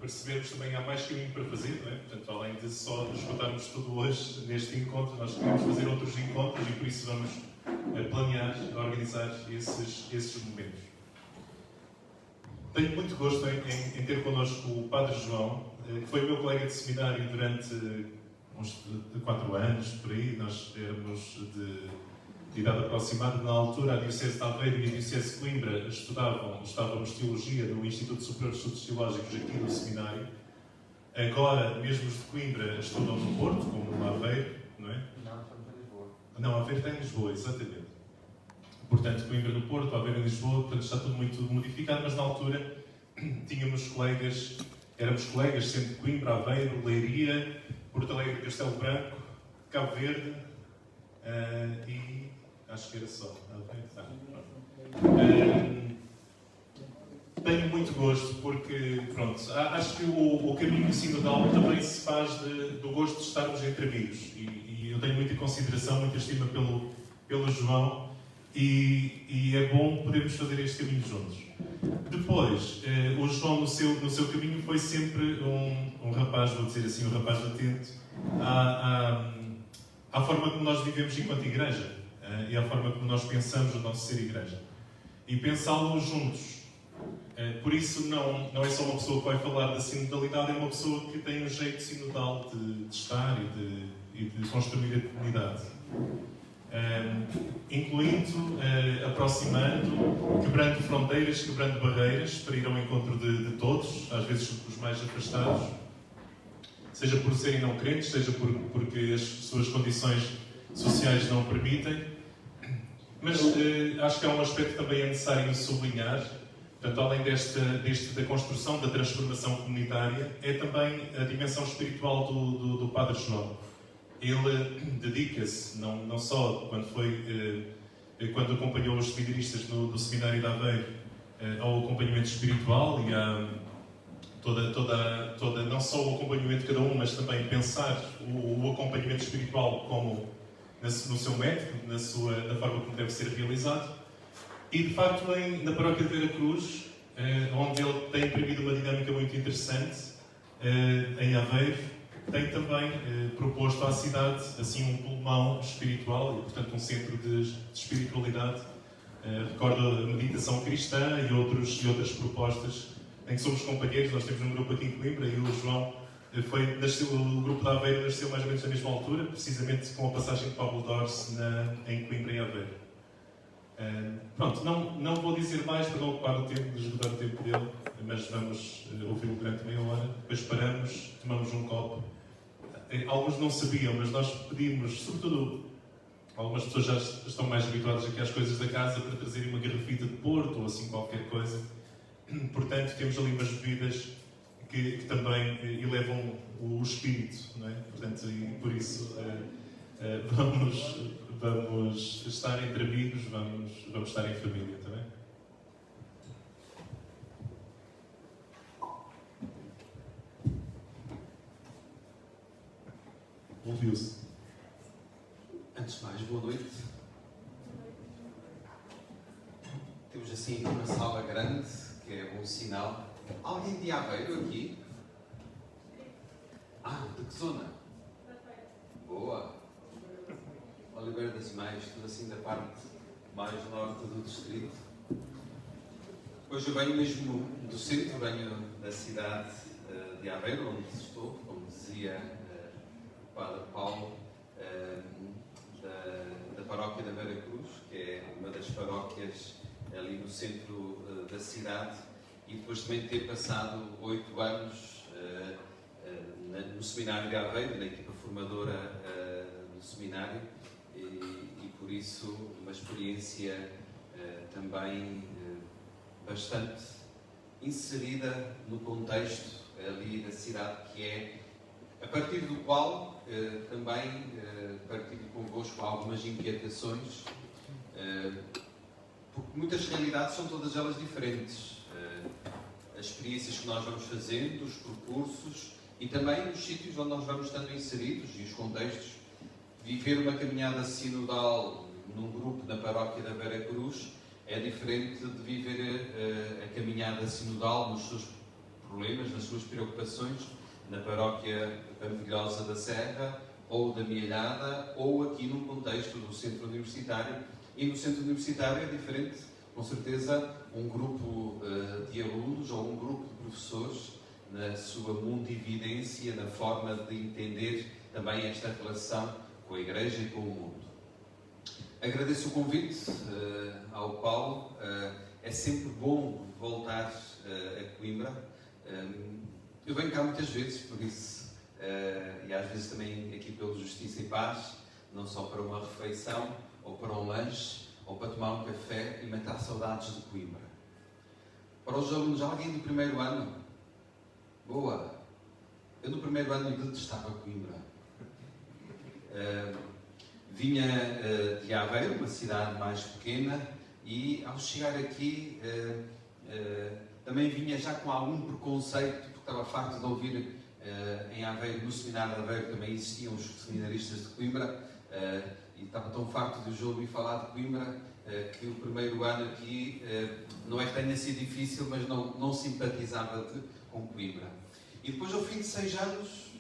percebermos também há mais caminho para fazer, não é? Portanto, além de só esgotarmos tudo hoje neste encontro, nós queremos fazer outros encontros e por isso vamos planear, organizar esses momentos. Tenho muito gosto em ter connosco o Padre João, que foi o meu colega de seminário durante uns 4 anos, por aí. Nós éramos de idade aproximada. Na altura, a Diocese de Aveiro e a Diocese de Coimbra estávamos Teologia no Instituto Superior de Estudos Teológicos aqui do seminário. Agora, mesmo os de Coimbra estudam no Porto, como no Aveiro, não é? Não, estamos em Lisboa. Não, Aveiro está em Lisboa, exatamente. Portanto, Coimbra no Porto, Aveiro em Lisboa, portanto está tudo muito modificado, mas na altura tínhamos colegas, éramos colegas sempre de Coimbra, Aveiro, Leiria, Porto Alegre, Castelo Branco, Cabo Verde e acho que era só. Tenho muito gosto porque, pronto, acho que o caminho sinodal também se faz do gosto de estarmos entre amigos e eu tenho muita consideração, muita estima pelo João e é bom podermos fazer este caminho juntos. Depois, o João no seu caminho foi sempre um rapaz, vou dizer assim, um rapaz atento à forma como nós vivemos enquanto igreja e à forma como nós pensamos o nosso ser igreja. E pensá-lo juntos. Por isso não é só uma pessoa que vai falar da sinodalidade, é uma pessoa que tem um jeito sinodal de estar e de construir a comunidade. Incluindo, aproximando, quebrando fronteiras, quebrando barreiras, para ir ao encontro de todos, às vezes os mais afastados, seja por serem não crentes, seja porque as suas condições sociais não permitem. Mas acho que há um aspecto que também é necessário sublinhar. Portanto, além da construção, da transformação comunitária, é também a dimensão espiritual do Padre João. Ele dedica-se, não só quando acompanhou os seminaristas no Seminário de Aveiro, ao acompanhamento espiritual e a toda não só o acompanhamento de cada um, mas também pensar o acompanhamento espiritual como no seu método, na forma como deve ser realizado. E, de facto, na paróquia de Vera Cruz, onde ele tem imprimido uma dinâmica muito interessante, em Aveiro, tem também proposto à cidade assim um pulmão espiritual e, portanto, um centro de espiritualidade. Recordo a meditação cristã e outras propostas em que somos companheiros. Nós temos um grupo aqui em Coimbra e o João o grupo de Aveiro nasceu mais ou menos na mesma altura, precisamente com a passagem de Pablo Dorce em Coimbra e Aveiro. Pronto, não vou dizer mais para não ocupar o tempo, esgotar o tempo dele, mas vamos ouvi-lo durante meia hora, depois paramos, tomamos um copo. Alguns não sabiam, mas nós pedimos, sobretudo, algumas pessoas já estão mais habituadas aqui às coisas da casa, para trazerem uma garrafita de Porto ou assim qualquer coisa. Portanto, temos ali umas bebidas que também elevam o espírito, não é? Portanto, e por isso vamos estar entre amigos, vamos estar em família também. Ouviu-se. Antes de mais, boa noite. Temos assim uma sala grande, que é um sinal. Alguém de Aveiro aqui? De que zona? Boa. Oliveira das Meias, tudo assim da parte mais norte do distrito. Hoje eu venho mesmo do centro, venho da cidade de Aveiro, onde estou, como dizia o Padre Paulo, da paróquia da Vera Cruz, que é uma das paróquias ali no centro da cidade, e depois também de ter passado 8 anos no Seminário de Aveiro, na equipa formadora do seminário, e por isso uma experiência também bastante inserida no contexto ali da cidade, que é a partir do qual também partilho convosco algumas inquietações, porque muitas realidades são todas elas diferentes. As experiências que nós vamos fazendo, os percursos e também os sítios onde nós vamos estando inseridos e os contextos. Viver uma caminhada sinodal num grupo na paróquia da Vera Cruz é diferente de viver a caminhada sinodal nos seus problemas, nas suas preocupações, na paróquia Pampilhosa da Serra, ou da Mielhada, ou aqui no contexto do centro universitário. E no centro universitário é diferente, com certeza, um grupo de alunos ou um grupo de professores na sua mundividência, na forma de entender também esta relação com a Igreja e com o mundo. Agradeço o convite, ao qual é sempre bom voltar a Coimbra. Eu venho cá muitas vezes, por isso, e às vezes também aqui pelo Justiça e Paz, não só para uma refeição, ou para um lanche, ou para tomar um café e matar saudades de Coimbra. Para os alunos, alguém do primeiro ano? Boa! Eu no primeiro ano detestava Coimbra. Vinha de Aveiro, uma cidade mais pequena, e ao chegar aqui também vinha já com algum preconceito, porque estava farto de ouvir em Aveiro, no seminário de Aveiro também existiam os seminaristas de Coimbra, e estava tão farto de os ouvir falar de Coimbra que o primeiro ano aqui não é que tenha sido difícil, mas não simpatizava com Coimbra. E depois, ao fim de 6 anos,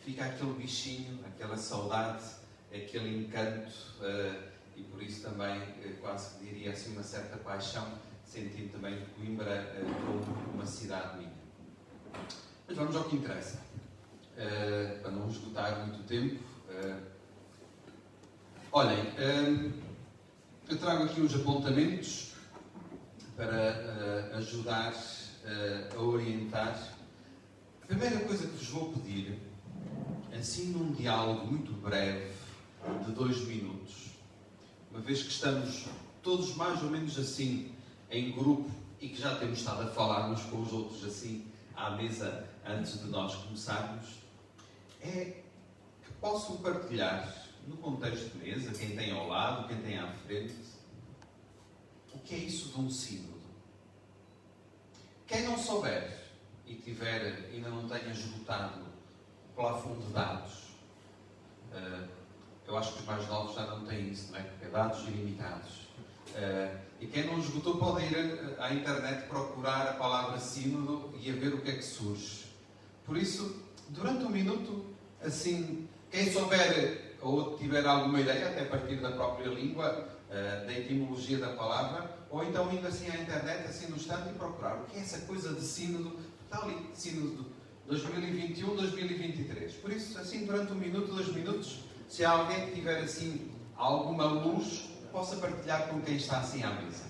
fica aquele bichinho, aquela saudade, aquele encanto, e por isso também quase que diria assim uma certa paixão, sentindo também de Coimbra como uma cidade minha. Mas vamos ao que interessa. Para não esgotar muito tempo. Olhem, eu trago aqui uns apontamentos para ajudar a orientar. A primeira coisa que vos vou pedir, assim num diálogo muito breve, de 2 minutos, uma vez que estamos todos mais ou menos assim, em grupo, e que já temos estado a falar uns com os outros assim, à mesa, antes de nós começarmos, é que possam partilhar, no contexto de mesa, quem tem ao lado, quem tem à frente, o que é isso de um sínodo. Quem não souber e ainda não tenha esgotado o plafond de dados, eu acho que os mais novos já não têm isso, não é? Porque é dados ilimitados. E quem não esgotou pode ir à internet procurar a palavra sínodo e a ver o que é que surge. Por isso, durante 1 minuto, assim, quem souber ou tiver alguma ideia, até a partir da própria língua, da etimologia da palavra, ou então indo assim à internet, assim no instante, e procurar o que é essa coisa de sínodo. Está ali, sínodo 2021, 2023. Por isso, assim, durante 1 minuto, 2 minutos, se há alguém que tiver assim alguma luz, possa partilhar com quem está assim à mesa.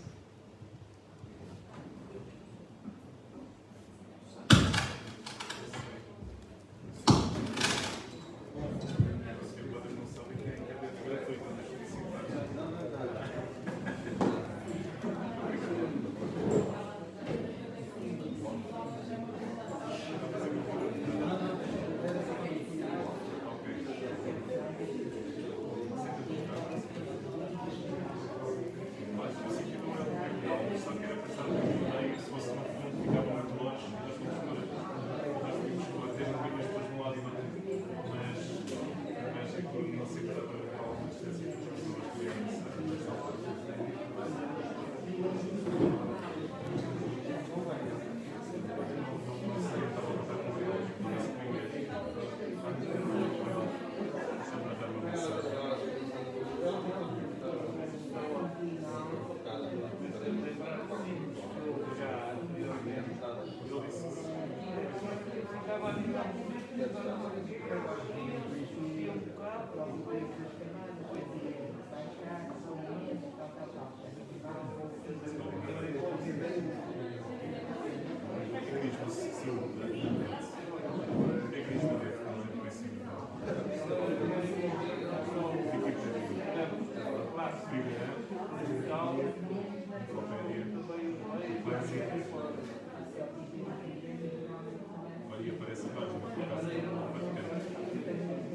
Maria parece a página do Vaticano,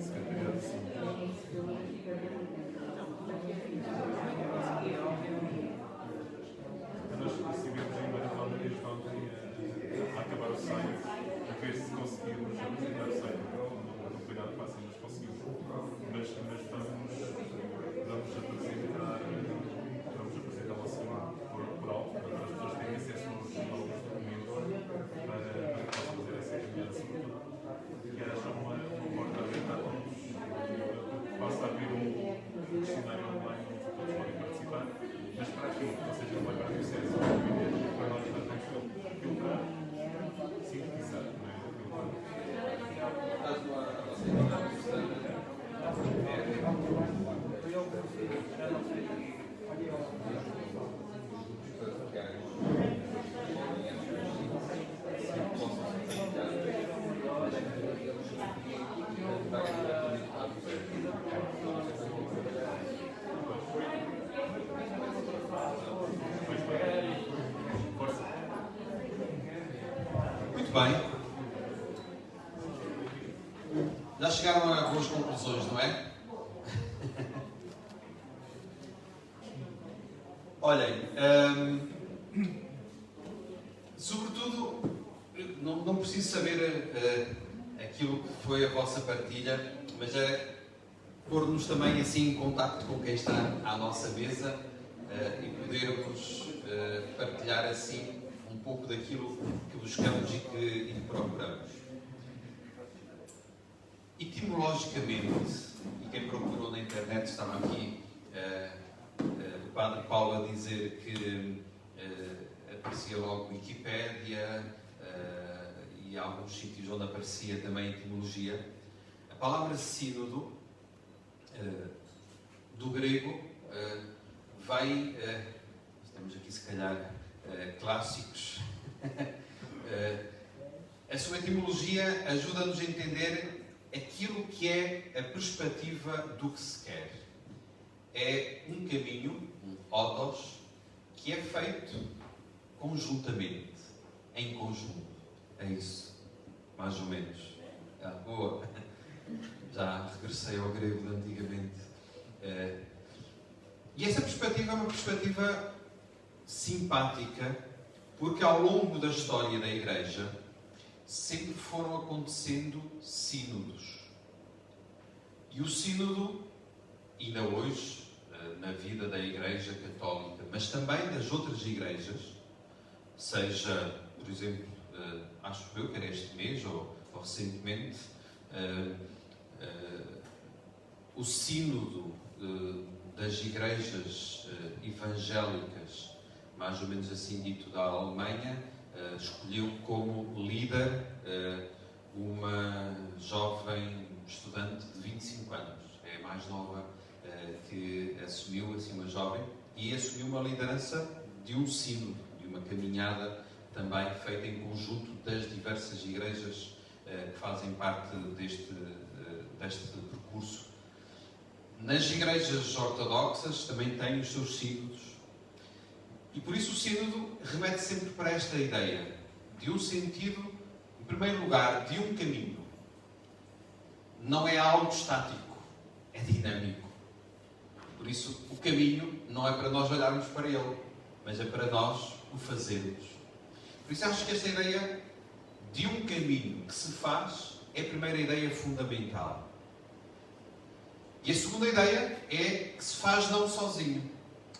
Secretariado de Saúde. Nós decidimos em Maratona desde ontem a acabar o site, a ver se conseguimos apresentar o site. Não foi nada fácil, mas conseguimos. Mas vamos apresentá-lo assim por alto, para as pessoas terem acesso aos documentos. bem. Já chegaram a boas conclusões, não é? Olhem, sobretudo, não preciso saber aquilo que foi a vossa partilha, mas é pôr-nos também assim em contacto com quem está à nossa mesa e podermos partilhar assim um pouco daquilo que buscamos e que procuramos. Etimologicamente, e quem procurou na internet, estava aqui o Padre Paulo a dizer que aparecia logo Wikipédia e alguns sítios onde aparecia também etimologia. A palavra sínodo, do grego, vai... estamos aqui se calhar clássicos. A sua etimologia ajuda-nos a entender aquilo que é a perspectiva do que se quer. É um caminho, um odos, que é feito conjuntamente, em conjunto. É isso, mais ou menos. Boa. Já regressei ao grego de antigamente. E essa perspectiva é uma perspectiva simpática, porque ao longo da história da Igreja sempre foram acontecendo sínodos. E o sínodo, ainda hoje, na vida da Igreja Católica, mas também das outras igrejas, seja, por exemplo, acho eu que era este mês ou recentemente, o sínodo das igrejas evangélicas, mais ou menos assim dito, da Alemanha, escolheu como líder uma jovem estudante de 25 anos. É a mais nova que assumiu, assim, uma jovem, e assumiu uma liderança de um sínodo, de uma caminhada também feita em conjunto das diversas igrejas que fazem parte deste percurso. Nas igrejas ortodoxas também têm os seus sínodos. E por isso o sínodo remete sempre para esta ideia de um sentido, em primeiro lugar, de um caminho. Não é algo estático, é dinâmico. Por isso o caminho não é para nós olharmos para ele, mas é para nós o fazermos. Por isso acho que esta ideia de um caminho que se faz é a primeira ideia fundamental. E a segunda ideia é que se faz não sozinho,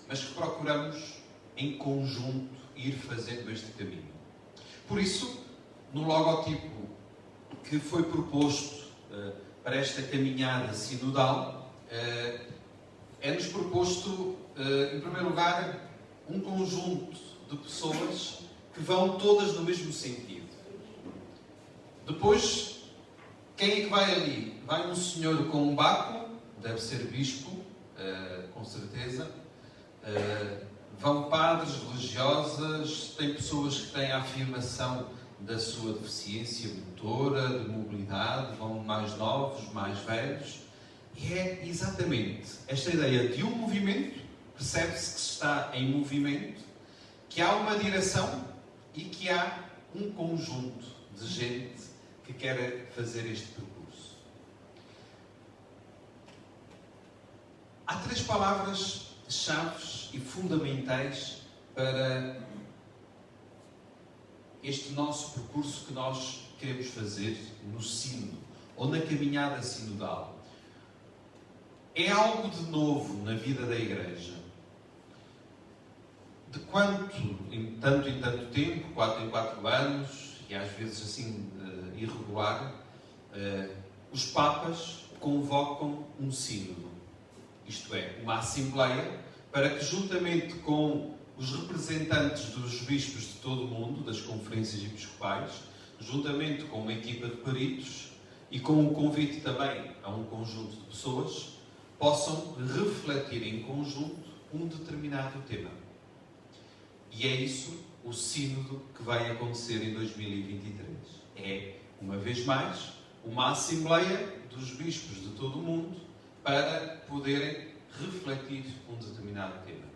mas que procuramos em conjunto ir fazendo este caminho. Por isso, no logotipo que foi proposto para esta caminhada sinodal, é-nos proposto, em primeiro lugar, um conjunto de pessoas que vão todas no mesmo sentido. Depois, quem é que vai ali? Vai um senhor com um báculo, deve ser bispo, com certeza. Vão padres, religiosas, tem pessoas que têm a afirmação da sua deficiência motora, de mobilidade, vão mais novos, mais velhos. E é exatamente esta ideia de um movimento, percebe-se que se está em movimento, que há uma direção e que há um conjunto de gente que quer fazer este percurso. Há 3 palavras-chave e fundamentais para este nosso percurso que nós queremos fazer no sínodo, ou na caminhada sinodal. É algo de novo na vida da Igreja. De quanto, em tanto tempo, 4 em 4 anos, e às vezes assim irregular, os Papas convocam um sínodo. Isto é, uma assembleia, para que juntamente com os representantes dos bispos de todo o mundo, das conferências episcopais, juntamente com uma equipa de peritos e com um convite também a um conjunto de pessoas, possam refletir em conjunto um determinado tema. E é isso o sínodo que vai acontecer em 2023. É, uma vez mais, uma assembleia dos bispos de todo o mundo para poderem refletir um determinado tema.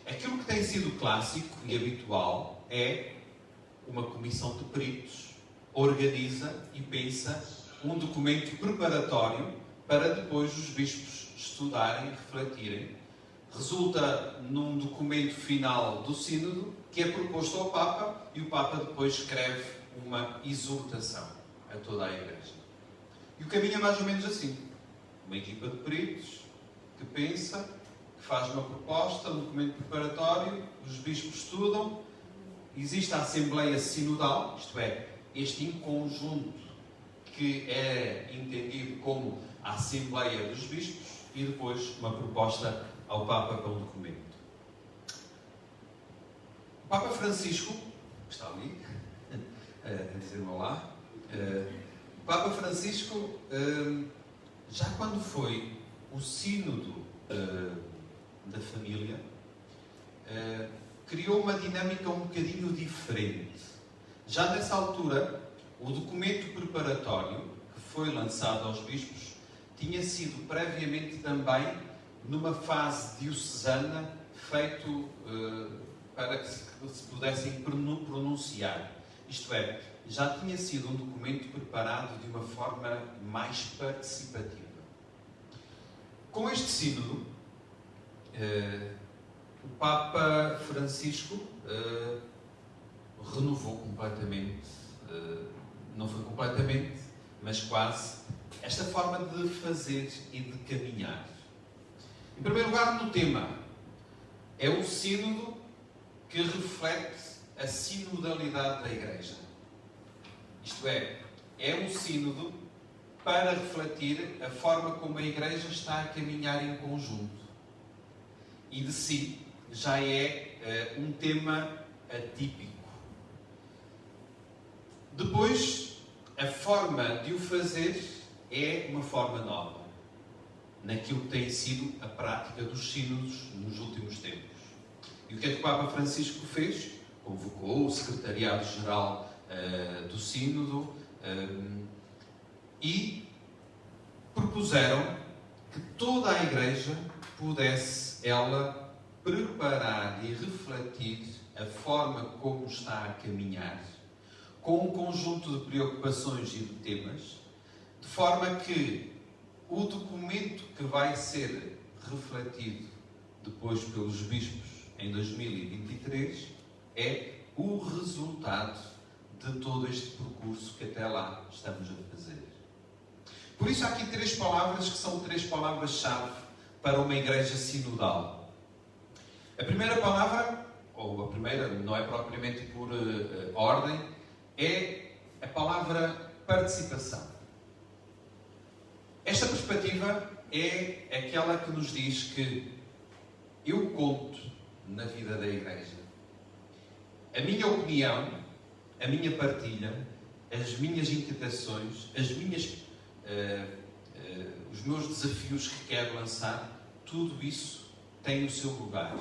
Aquilo que tem sido clássico e habitual é uma comissão de peritos organiza e pensa um documento preparatório para depois os bispos estudarem e refletirem. Resulta num documento final do Sínodo que é proposto ao Papa e o Papa depois escreve uma exortação a toda a Igreja. E o caminho é mais ou menos assim. Uma equipa de peritos que pensa, que faz uma proposta, um documento preparatório, os bispos estudam, existe a Assembleia Sinodal, isto é, este inconjunto que é entendido como a Assembleia dos Bispos, e depois uma proposta ao Papa para um documento. O Papa Francisco, que está ali, a dizer-me olá, o Papa Francisco, já quando foi o Sínodo da família, criou uma dinâmica um bocadinho diferente. Já nessa altura, o documento preparatório que foi lançado aos bispos tinha sido previamente também, numa fase diocesana, feito para que se pudessem pronunciar. Isto é, já tinha sido um documento preparado de uma forma mais participativa. Com este sínodo, o Papa Francisco renovou completamente, não foi completamente, mas quase, esta forma de fazer e de caminhar. Em primeiro lugar, no tema, é o sínodo que reflete a sinodalidade da Igreja. Isto é um sínodo para refletir a forma como a Igreja está a caminhar em conjunto. E de si já é um tema atípico. Depois, a forma de o fazer é uma forma nova, naquilo que tem sido a prática dos sínodos nos últimos tempos. E o que é que o Papa Francisco fez? Convocou o Secretariado-Geral do Sínodo e propuseram que toda a Igreja pudesse, ela, preparar e refletir a forma como está a caminhar, com um conjunto de preocupações e de temas, de forma que o documento que vai ser refletido depois pelos bispos em 2023 é o resultado de todo este percurso que até lá estamos a fazer. Por isso há aqui 3 palavras que são 3 palavras-chave para uma igreja sinodal. A primeira palavra, ou a primeira, não é propriamente por ordem, é a palavra participação. Esta perspectiva é aquela que nos diz que eu conto na vida da Igreja. A minha opinião, a minha partilha, as minhas inquietações, os meus desafios que quero lançar, tudo isso tem o seu lugar.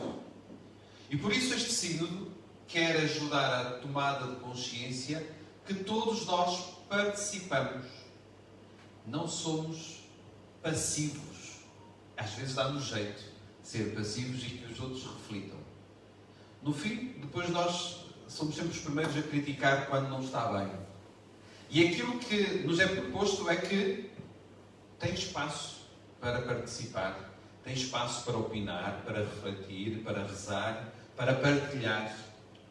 E por isso este sínodo quer ajudar a tomada de consciência que todos nós participamos. Não somos passivos. Às vezes dá-nos jeito de ser passivos e que os outros reflitam. No fim, depois nós somos sempre os primeiros a criticar quando não está bem. E aquilo que nos é proposto é que tem espaço para participar, tem espaço para opinar, para refletir, para rezar, para partilhar.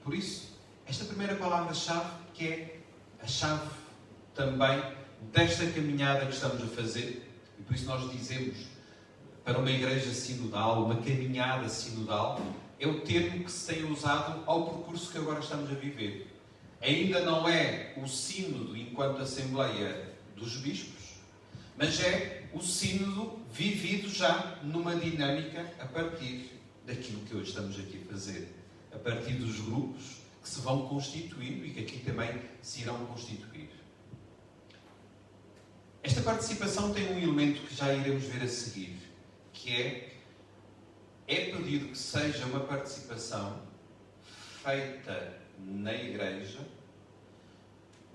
Por isso, esta primeira palavra-chave, que é a chave também desta caminhada que estamos a fazer, e por isso nós dizemos, para uma igreja sinodal, uma caminhada sinodal, é o termo que se tem usado ao percurso que agora estamos a viver. Ainda não é o sínodo enquanto Assembleia dos Bispos, mas é o sínodo vivido já numa dinâmica a partir daquilo que hoje estamos aqui a fazer, a partir dos grupos que se vão constituindo e que aqui também se irão constituir. Esta participação tem um elemento que já iremos ver a seguir, que é pedido que seja uma participação feita na Igreja,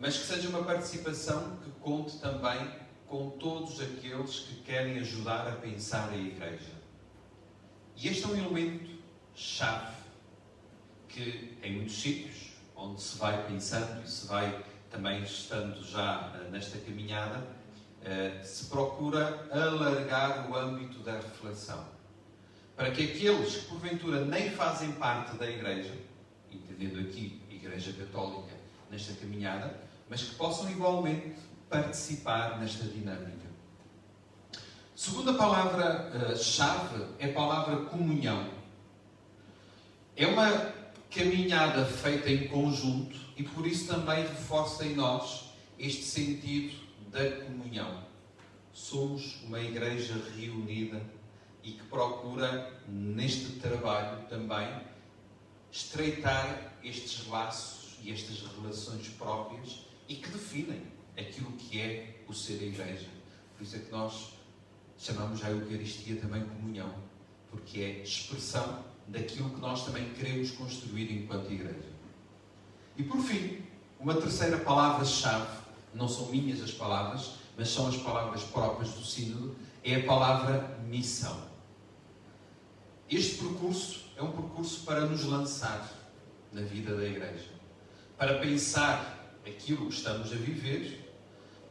mas que seja uma participação que conte também com todos aqueles que querem ajudar a pensar a Igreja. E este é um elemento chave que, em muitos sítios onde se vai pensando e se vai também estando já nesta caminhada, se procura alargar o âmbito da reflexão. Para que aqueles que porventura nem fazem parte da Igreja, entendendo aqui Igreja Católica nesta caminhada, mas que possam igualmente participar nesta dinâmica. Segunda palavra-chave é a palavra comunhão. É uma caminhada feita em conjunto e por isso também reforça em nós este sentido da comunhão. Somos uma igreja reunida e que procura, neste trabalho também, estreitar estes laços e estas relações próprias e que definem aquilo que é o ser a igreja. Por isso é que nós chamamos a Eucaristia também comunhão, porque é expressão daquilo que nós também queremos construir enquanto igreja. E por fim, uma terceira palavra-chave, não são minhas as palavras, mas são as palavras próprias do Sínodo, é a palavra missão. Este percurso é um percurso para nos lançar na vida da Igreja, para pensar aquilo que estamos a viver,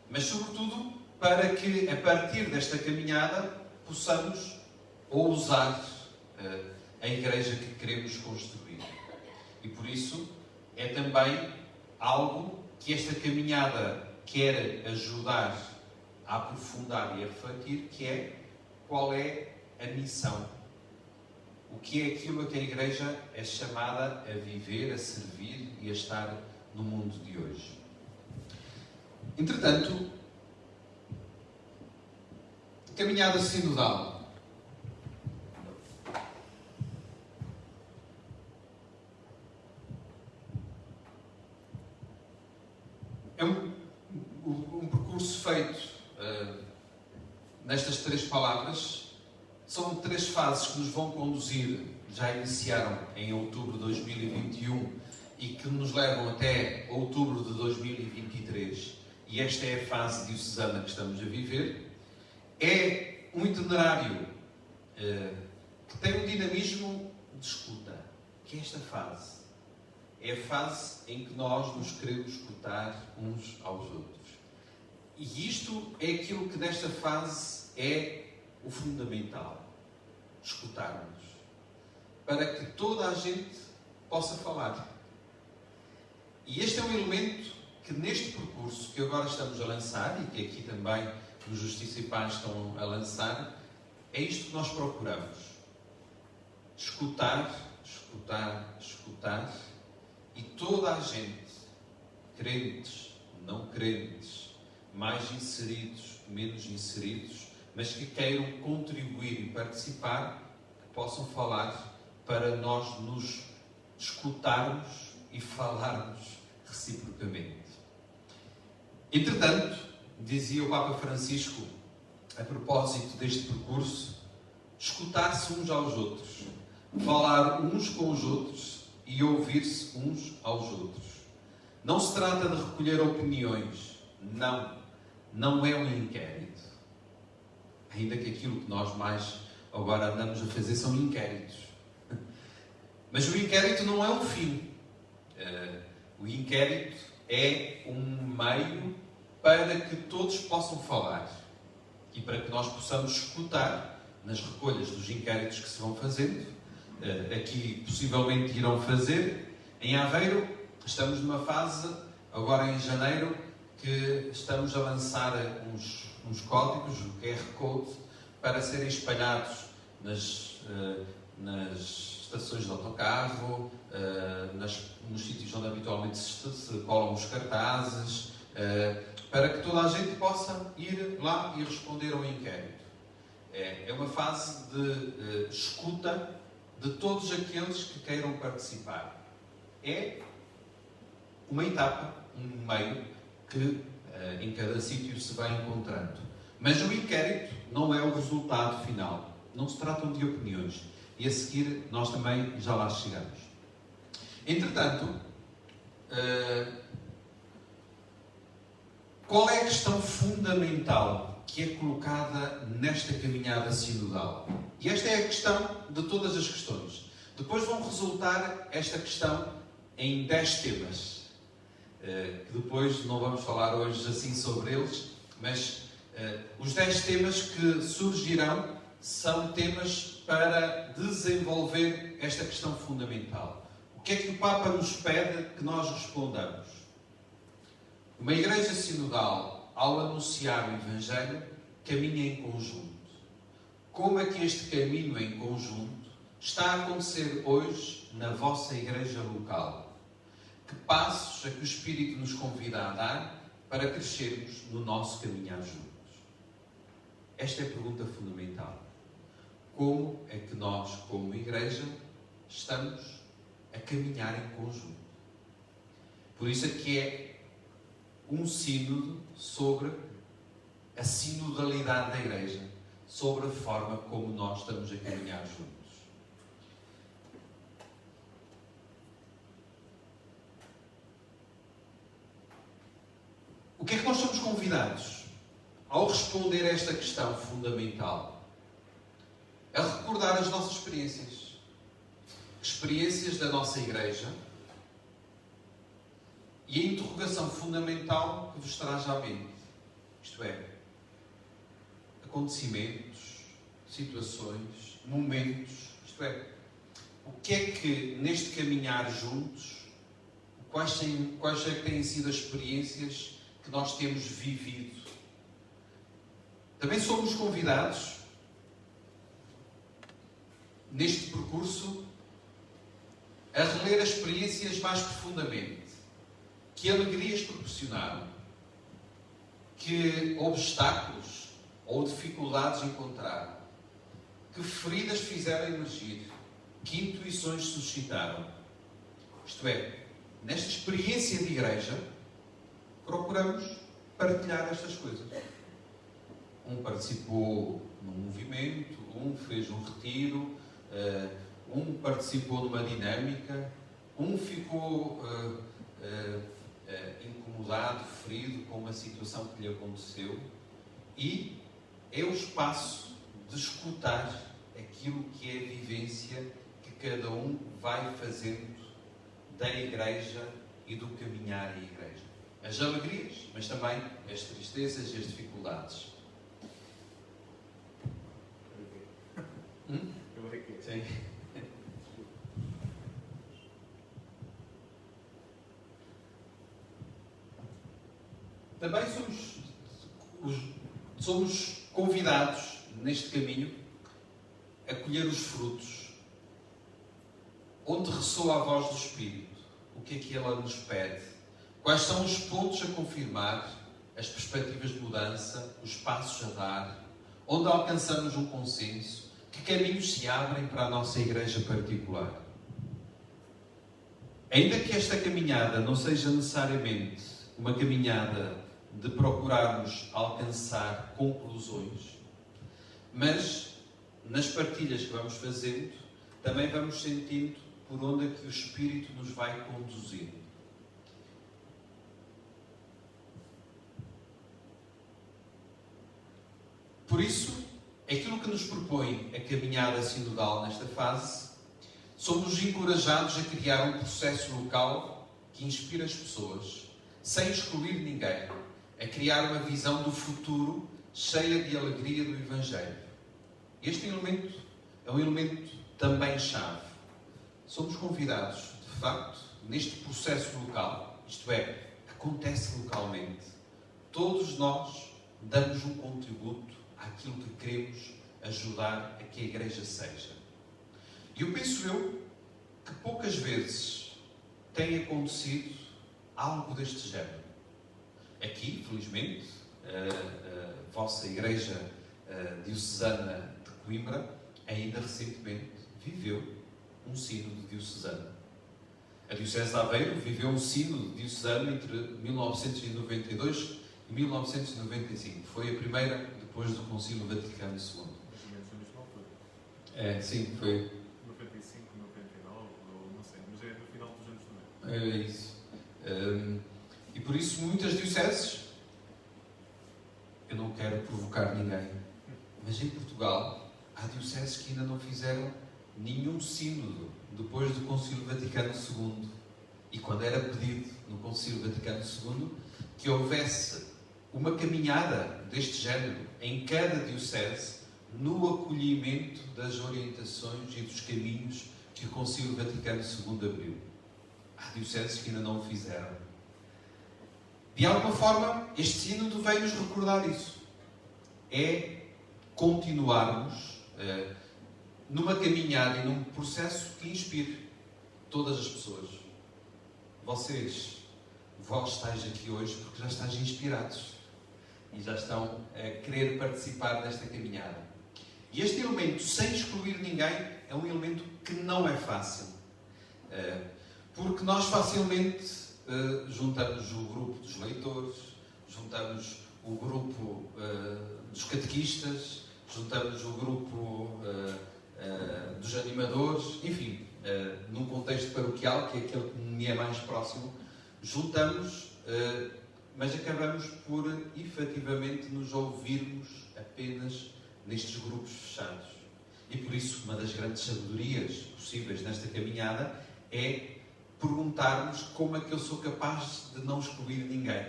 mas sobretudo para que, a partir desta caminhada, possamos ousar a Igreja que queremos construir. E por isso é também algo que esta caminhada quer ajudar a aprofundar e a refletir, que é qual é a missão. O que é aquilo a que a Igreja é chamada a viver, a servir e a estar no mundo de hoje. Entretanto, caminhada sinodal. É um percurso feito nestas três palavras. São três fases que nos vão conduzir, já iniciaram em outubro de 2021 e que nos levam até outubro de 2023. E esta é a fase diocesana que estamos a viver. É um itinerário que tem um dinamismo de escuta, que é esta fase. É a fase em que nós nos queremos escutar uns aos outros. E isto é aquilo que nesta fase é o fundamental. Escutarmos. Para que toda a gente possa falar. E este é um elemento que neste percurso que agora estamos a lançar e que aqui também os Justiça e Paz estão a lançar, é isto que nós procuramos. Escutar, escutar, escutar e toda a gente, crentes, não crentes, mais inseridos, menos inseridos, mas que queiram contribuir e participar, que possam falar para nós nos escutarmos e falarmos reciprocamente. Entretanto, dizia o Papa Francisco, a propósito deste percurso, escutar-se uns aos outros, falar uns com os outros e ouvir-se uns aos outros. Não se trata de recolher opiniões, não é um inquérito. Ainda que aquilo que nós mais agora andamos a fazer são inquéritos. Mas o inquérito não é o fim. O inquérito é um meio para que todos possam falar e para que nós possamos escutar nas recolhas dos inquéritos que se vão fazendo. Aqui possivelmente irão fazer. Em Aveiro estamos numa fase, agora em janeiro, que estamos a lançar uns códigos, o QR Code, para serem espalhados nas estações de autocarro, nos sítios onde habitualmente se colam os cartazes, para que toda a gente possa ir lá e responder ao inquérito. É uma fase de escuta de todos aqueles que queiram participar. É uma etapa, um meio que em cada sítio se vai encontrando. Mas o inquérito não é o resultado final. Não se tratam de opiniões. E a seguir nós também já lá chegamos. Entretanto, qual é a questão fundamental que é colocada nesta caminhada sinodal? E esta é a questão de todas as questões. Depois vão resultar esta questão em 10 temas, que depois não vamos falar hoje assim sobre eles, mas os 10 temas que surgirão são temas para desenvolver esta questão fundamental. O que é que o Papa nos pede que nós respondamos? Uma igreja sinodal, ao anunciar o Evangelho, caminha em conjunto. Como é que este caminho em conjunto está a acontecer hoje na vossa igreja local? Que passos é que o Espírito nos convida a dar para crescermos no nosso caminhar juntos? Esta é a pergunta fundamental. Como é que nós, como igreja, estamos a caminhar em conjunto? Por isso é que é um sínodo sobre a sinodalidade da igreja, sobre a forma como nós estamos a caminhar juntos. O que é que nós somos convidados ao responder a esta questão fundamental? A recordar as nossas experiências. Experiências da nossa igreja e a interrogação fundamental que vos traz à mente. Isto é, acontecimentos, situações, momentos, isto é, o que é que neste caminhar juntos, quais é que têm sido as experiências que nós temos vivido? Também somos convidados neste percurso a reler as experiências mais profundamente. Que alegrias proporcionaram, que obstáculos ou dificuldades encontraram, que feridas fizeram emergir, que intuições suscitaram. Isto é, nesta experiência de igreja, procuramos partilhar estas coisas. Um participou num movimento, um fez um retiro, um participou numa dinâmica, um ficou incomodado, ferido com uma situação que lhe aconteceu, e é o espaço de escutar aquilo que é a vivência que cada um vai fazendo da igreja e do caminhar à igreja. As alegrias, mas também as tristezas e as dificuldades. Sim. Também somos convidados neste caminho a colher os frutos. Onde ressoa a voz do Espírito? O que é que ela nos pede? Quais são os pontos a confirmar, as perspectivas de mudança, os passos a dar? Onde alcançamos um consenso? Que caminhos se abrem para a nossa igreja particular? Ainda que esta caminhada não seja necessariamente uma caminhada de procurarmos alcançar conclusões, mas nas partilhas que vamos fazendo, também vamos sentindo por onde é que o Espírito nos vai conduzindo. Por isso, aquilo que nos propõe a caminhada sinodal nesta fase, somos encorajados a criar um processo local que inspire as pessoas, sem excluir ninguém, a criar uma visão do futuro cheia de alegria do Evangelho. Este elemento é um elemento também chave. Somos convidados, de facto, neste processo local, isto é, que acontece localmente. Todos nós damos um contributo àquilo que queremos ajudar a que a igreja seja. E eu penso que poucas vezes tem acontecido algo deste género. Aqui, felizmente, a vossa igreja diocesana de Coimbra ainda recentemente viveu um sínodo diocesano. A Diocese de Aveiro viveu um sínodo diocesano entre 1992 e 1995. Foi a primeira depois do Concílio Vaticano II. Sim, foi 95, 99, ou não sei, mas é no final dos anos 90. É isso. E por isso muitas dioceses, eu não quero provocar ninguém, mas em Portugal há dioceses que ainda não fizeram nenhum sínodo depois do Concílio Vaticano II. e quando era pedido no Concílio Vaticano II que houvesse uma caminhada deste género em cada diocese no acolhimento das orientações e dos caminhos que o Concílio Vaticano II abriu. Há dioceses que ainda não o fizeram. De alguma forma, este sínodo vem-nos recordar isso. É continuarmos numa caminhada e num processo que inspire todas as pessoas. Vós estáis aqui hoje porque já estáis inspirados e já estão a querer participar desta caminhada. E este elemento, sem excluir ninguém, é um elemento que não é fácil. Porque nós facilmente juntamos o grupo dos leitores, juntamos o grupo dos catequistas, juntamos o grupo dos animadores, enfim, num contexto paroquial, que é aquele que me é mais próximo, juntamos, mas acabamos por efetivamente nos ouvirmos apenas nestes grupos fechados. E por isso, uma das grandes sabedorias possíveis nesta caminhada é perguntarmos como é que eu sou capaz de não excluir ninguém.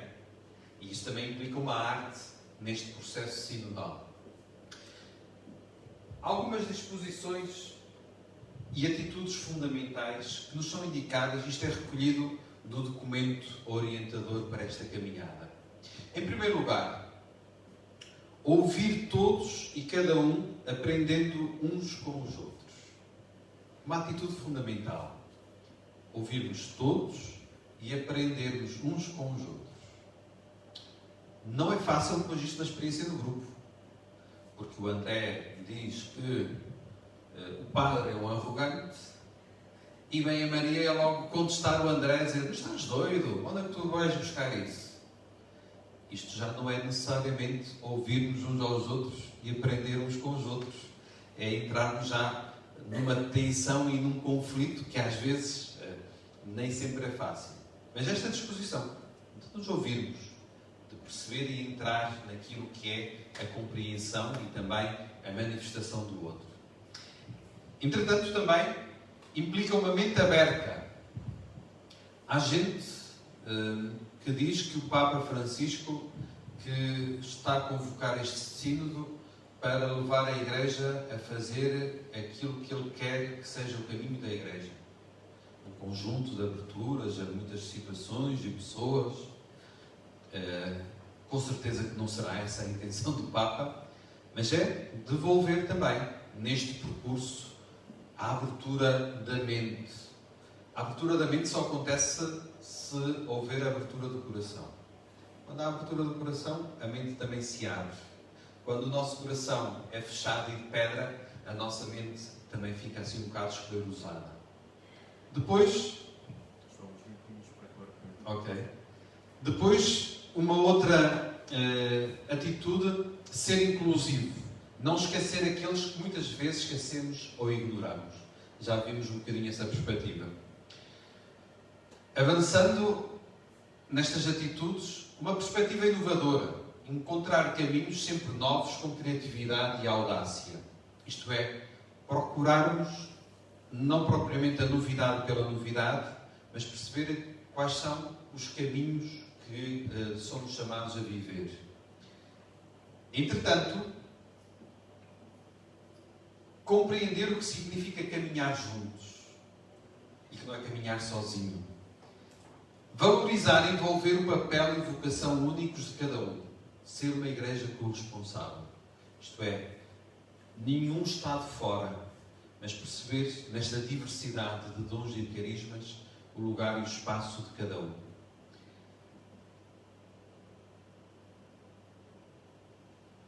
E isso também implica uma arte neste processo sinodal. Algumas disposições e atitudes fundamentais que nos são indicadas, isto é recolhido do documento orientador para esta caminhada. Em primeiro lugar, ouvir todos e cada um aprendendo uns com os outros. Uma atitude fundamental. Ouvirmos todos e aprendermos uns com os outros. Não é fácil depois isto na experiência do grupo. Porque o André diz que o padre é um arrogante e vem a Maria logo contestar o André, dizer: mas estás doido? Onde é que tu vais buscar isso? Isto já não é necessariamente ouvirmos uns aos outros e aprendermos com os outros. É entrarmos já numa tensão e num conflito que às vezes nem sempre é fácil. Mas esta disposição de nos ouvirmos, de perceber e entrar naquilo que é a compreensão e também a manifestação do outro. Entretanto, também implica uma mente aberta. Há gente que diz que o Papa Francisco que está a convocar este sínodo para levar a Igreja a fazer aquilo que ele quer que seja o caminho da Igreja. Um conjunto de aberturas a muitas situações e pessoas. Com certeza que não será essa a intenção do Papa, mas é devolver também, neste percurso, a abertura da mente. A abertura da mente só acontece se houver a abertura do coração. Quando há a abertura do coração, a mente também se abre. Quando o nosso coração é fechado e de pedra, a nossa mente também fica assim um bocado esclerosada. Depois... Depois, uma outra atitude, ser inclusivo. Não esquecer aqueles que muitas vezes esquecemos ou ignoramos. Já vimos um bocadinho essa perspectiva. Avançando nestas atitudes, uma perspectiva inovadora. Encontrar caminhos sempre novos com criatividade e audácia. Isto é, procurarmos não propriamente a novidade pela novidade, mas perceber quais são os caminhos que somos chamados a viver. Entretanto, compreender o que significa caminhar juntos e que não é caminhar sozinho. Valorizar e envolver o papel e vocação únicos de cada um. Ser uma igreja corresponsável. Isto é, nenhum está de fora, mas perceber nesta diversidade de dons e de carismas o lugar e o espaço de cada um.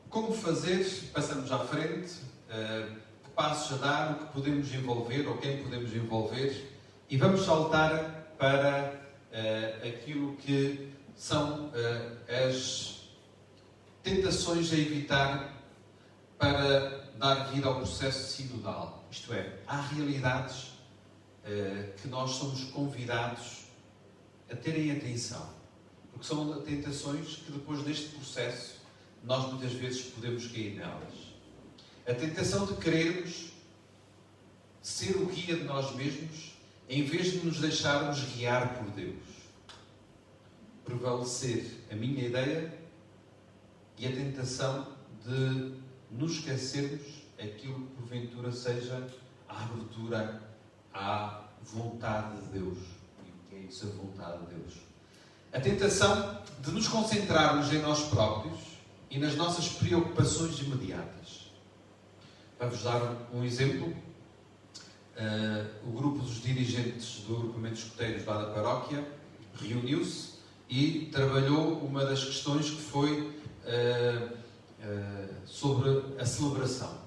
Como fazer? Passamos à frente. Que passos a dar, o que podemos envolver ou quem podemos envolver, e vamos saltar para aquilo que são as tentações a evitar para dar vida ao processo sinodal. Isto é, há realidades que nós somos convidados a terem atenção, porque são tentações que depois deste processo nós muitas vezes podemos cair nelas. A tentação de querermos ser o guia de nós mesmos em vez de nos deixarmos guiar por Deus, prevalecer a minha ideia e a tentação de nos esquecermos aquilo que porventura seja a abertura à vontade de Deus. E o que é isso, a vontade de Deus? A tentação de nos concentrarmos em nós próprios e nas nossas preocupações imediatas. Para-vos dar um exemplo, o grupo dos dirigentes do agrupamento de escuteiros lá da paróquia reuniu-se e trabalhou uma das questões que foi sobre a celebração.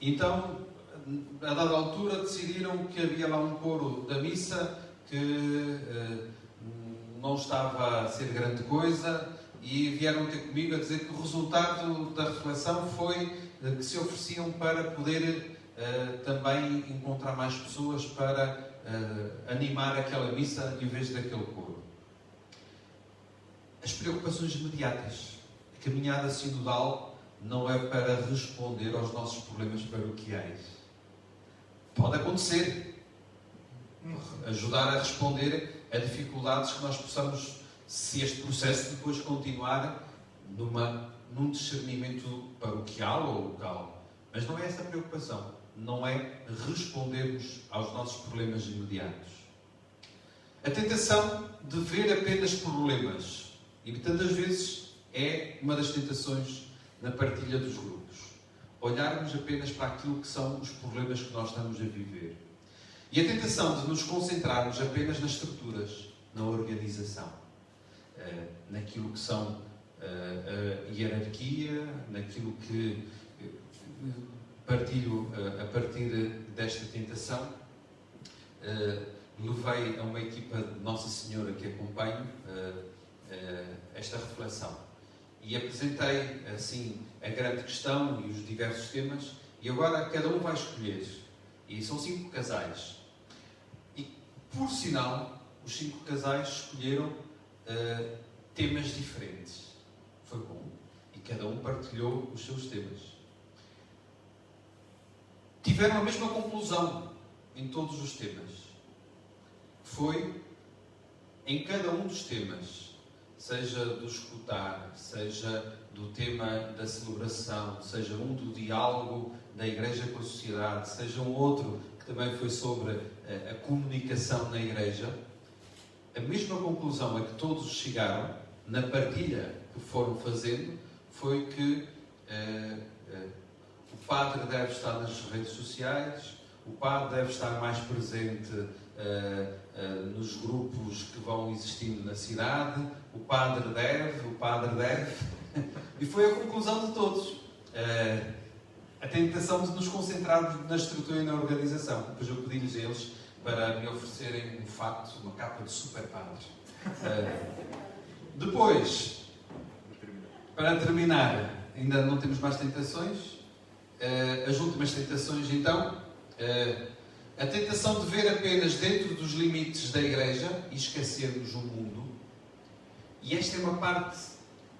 Então, a dada altura, decidiram que havia lá um coro da missa que não estava a ser grande coisa e vieram ter comigo a dizer que o resultado da reflexão foi que se ofereciam para poder também encontrar mais pessoas para animar aquela missa em vez daquele coro. As preocupações imediatas. A caminhada sinodal não é para responder aos nossos problemas paroquiais. Pode acontecer. Ajudar a responder a dificuldades que nós possamos, se este processo depois continuar num discernimento paroquial ou local. Mas não é essa a preocupação. Não é respondermos aos nossos problemas imediatos. A tentação de ver apenas problemas. E tantas vezes é uma das tentações na partilha dos grupos. Olharmos apenas para aquilo que são os problemas que nós estamos a viver. E a tentação de nos concentrarmos apenas nas estruturas, na organização, naquilo que são a hierarquia, naquilo que partilho a partir desta tentação. Levei a uma equipa de Nossa Senhora que acompanho esta reflexão e apresentei assim a grande questão e os diversos temas, e agora cada um vai escolher, e são 5 casais, e por sinal os 5 casais escolheram temas diferentes. Foi bom, e cada um partilhou os seus temas. Tiveram a mesma conclusão em todos os temas. Foi em cada um dos temas, seja do escutar, seja do tema da celebração, seja um do diálogo da Igreja com a sociedade, seja um outro que também foi sobre a comunicação na Igreja, a mesma conclusão a que todos chegaram na partilha que foram fazendo foi que o padre deve estar nas redes sociais, o padre deve estar mais presente nos grupos que vão existindo na cidade, o padre deve, e foi a conclusão de todos. A tentação de nos concentrarmos na estrutura e na organização. Depois eu pedi-lhes a eles para me oferecerem um fato, uma capa de super padre. Depois, para terminar, ainda não temos mais tentações. As últimas tentações, então, a tentação de ver apenas dentro dos limites da Igreja e esquecermos o mundo. E esta é uma parte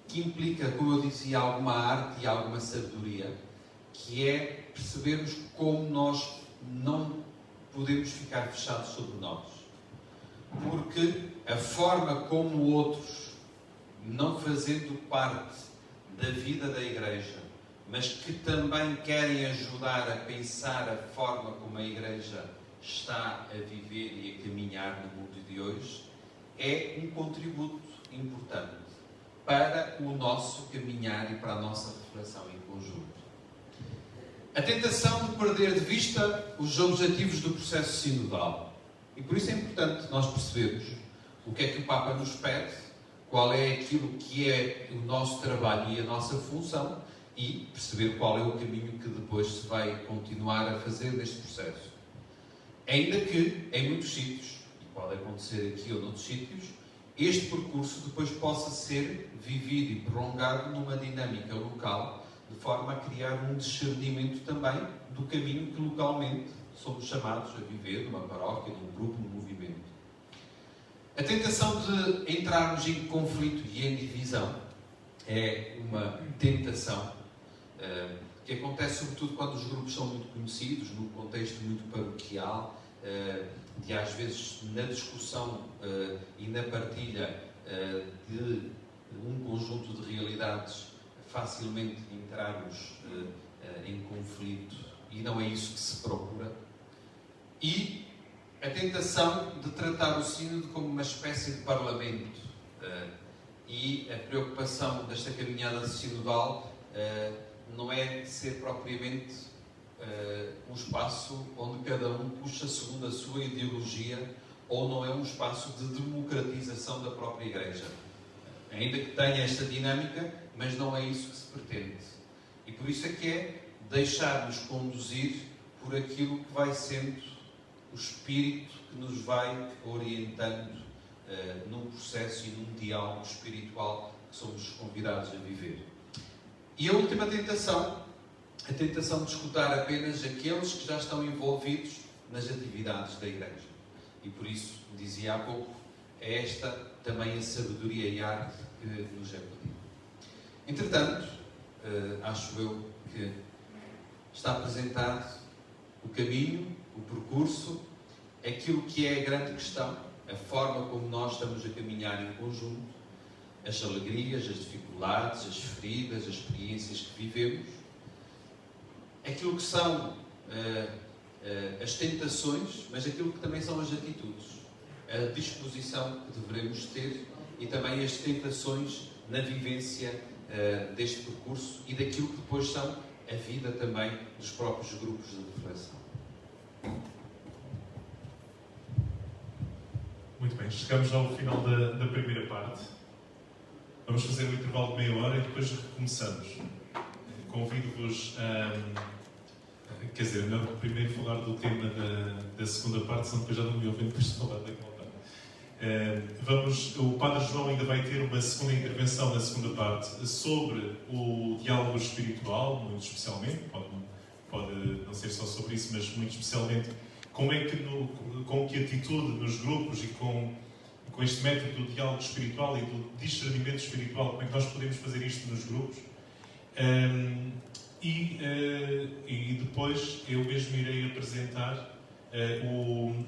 que implica, como eu dizia, alguma arte e alguma sabedoria, que é percebermos como nós não podemos ficar fechados sobre nós. Porque a forma como outros, não fazendo parte da vida da Igreja, mas que também querem ajudar a pensar a forma como a Igreja está a viver e a caminhar no mundo de hoje, é um contributo importante para o nosso caminhar e para a nossa reflexão em conjunto. A tentação de perder de vista os objetivos do processo sinodal. E por isso é importante nós percebermos o que é que o Papa nos pede, qual é aquilo que é o nosso trabalho e a nossa função, e perceber qual é o caminho que depois se vai continuar a fazer neste processo. Ainda que, em muitos sítios, e pode acontecer aqui ou noutros sítios, este percurso depois possa ser vivido e prolongado numa dinâmica local, de forma a criar um discernimento também do caminho que localmente somos chamados a viver, numa paróquia, num grupo, num movimento. A tentação de entrarmos em conflito e em divisão é uma tentação que acontece sobretudo quando os grupos são muito conhecidos, num contexto muito paroquial, de às vezes na discussão e na partilha de um conjunto de realidades facilmente entrarmos em conflito, e não é isso que se procura. E a tentação de tratar o sínodo como uma espécie de parlamento, e a preocupação desta caminhada sinodal não é ser propriamente um espaço onde cada um puxa segundo a sua ideologia, ou não é um espaço de democratização da própria Igreja. Ainda que tenha esta dinâmica, mas não é isso que se pretende. E por isso é que é deixar-nos conduzir por aquilo que vai sendo o Espírito que nos vai orientando num processo e num diálogo espiritual que somos convidados a viver. E a última tentação, a tentação de escutar apenas aqueles que já estão envolvidos nas atividades da Igreja. E por isso, dizia há pouco, é esta também a sabedoria e a arte que nos é pedida. Entretanto, acho eu que está apresentado o caminho, o percurso, aquilo que é a grande questão, a forma como nós estamos a caminhar em conjunto, as alegrias, as dificuldades, as feridas, as experiências que vivemos, aquilo que são as tentações, mas aquilo que também são as atitudes, a disposição que devemos ter e também as tentações na vivência deste percurso e daquilo que depois são a vida também dos próprios grupos de reflexão. Muito bem, chegamos ao final da primeira parte. Vamos fazer um intervalo de meia hora e depois recomeçamos. Convido-vos a... Quer dizer, não primeiro falar do tema da segunda parte, senão depois já não me ouvem depois de falar daquela parte. O Padre João ainda vai ter uma segunda intervenção na segunda parte sobre o diálogo espiritual, muito especialmente, pode não ser só sobre isso, mas muito especialmente como é que com que atitude nos grupos e com este método do diálogo espiritual e do discernimento espiritual, como é que nós podemos fazer isto nos grupos. E depois eu mesmo irei apresentar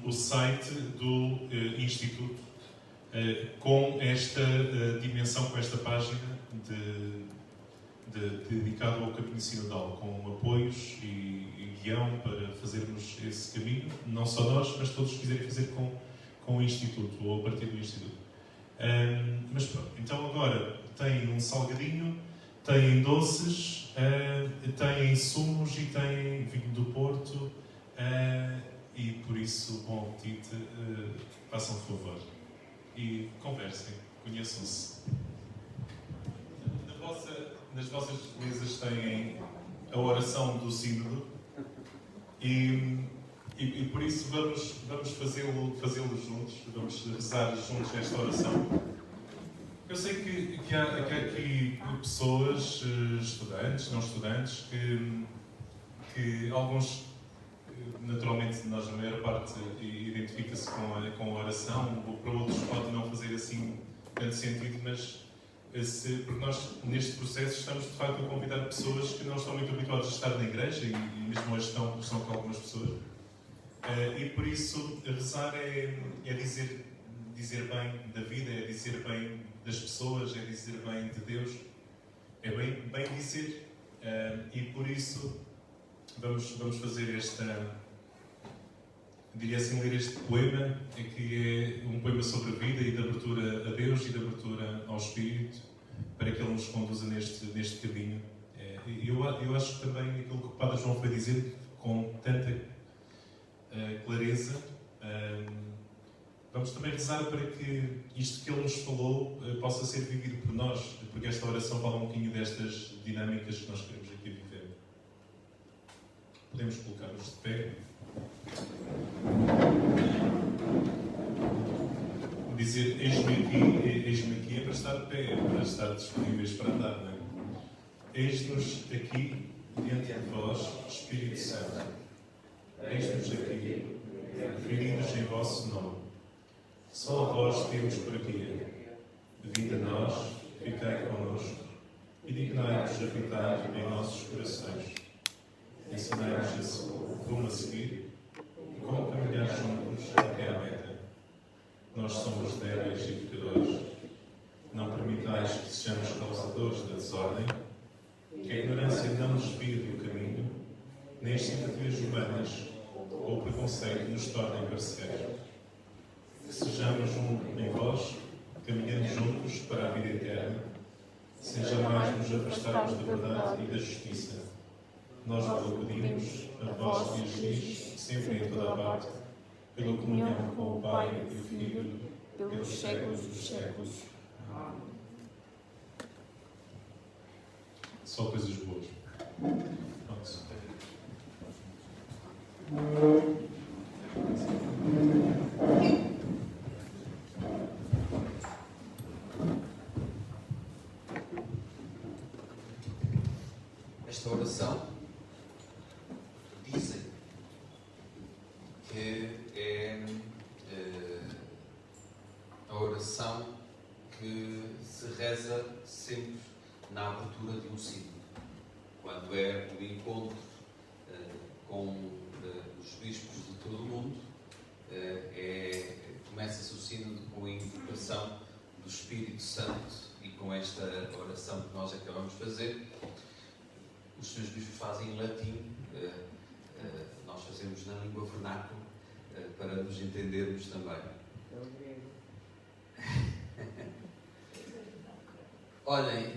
o site do Instituto com esta dimensão, com esta página dedicado ao caminho sinodal, com apoios e guião para fazermos esse caminho, não só nós, mas todos que quiserem fazer com o Instituto, ou a partir do Instituto. Mas pronto, então agora tem um salgadinho, tem doces, tem sumos e tem vinho do Porto, e por isso, bom apetite, façam favor. E conversem, conheçam-se. Nas vossas mesas têm a oração do Sínodo e por isso vamos fazê-lo juntos, vamos rezar juntos esta oração. Eu sei que há aqui pessoas, estudantes, não estudantes, que alguns, naturalmente, nós, a maior parte, identifica-se com a oração, ou para outros pode não fazer assim tanto sentido, mas porque nós, neste processo, estamos de facto a convidar pessoas que não estão muito habituadas a estar na igreja e mesmo hoje estão com algumas pessoas. E por isso, rezar é dizer bem da vida, é dizer bem das pessoas, é dizer bem de Deus, é bem dizer. E por isso, vamos fazer diria assim, ler este poema, que é um poema sobre a vida e de abertura a Deus e de abertura ao Espírito, para que Ele nos conduza neste caminho. Eu acho que também aquilo que o Padre João foi dizer com tanta clareza, vamos também rezar para que isto que Ele nos falou possa ser vivido por nós, porque esta oração fala um pouquinho destas dinâmicas que nós queremos aqui viver. Podemos colocar-nos de pé. Dizer eis-me aqui é para estar de pé, é para estar disponíveis para andar, não é? Eis-nos aqui diante de vós, Espírito Santo. Eis-nos aqui, reunidos em vosso nome. Só a vós temos por aqui. Vinde a nós, ficai connosco e dignai-vos habitar em nossos corações. Ensinai-nos rumo a seguir e como caminhar juntos causadores da desordem, que a ignorância não nos desvie do caminho, nem as simpatias humanas ou o preconceito nos tornem parceiros. Que sejamos um em vós, caminhando juntos para a vida eterna, sem jamais nos afastarmos da verdade e da justiça. Nós vos pedimos, a vós que agis, sempre e em toda a parte, pela comunhão com o Pai e o Filho, pelos séculos dos séculos. Só coisas boas. Pronto. Esta oração dizem que é a oração que se reza sempre na abertura de um sino, quando é o encontro com os bispos de todo o mundo. Começa-se o sino com a invocação do Espírito Santo e com esta oração que nós acabamos de fazer. Os senhores bispos fazem em latim, nós fazemos na língua vernácula, para nos entendermos também. Olhem,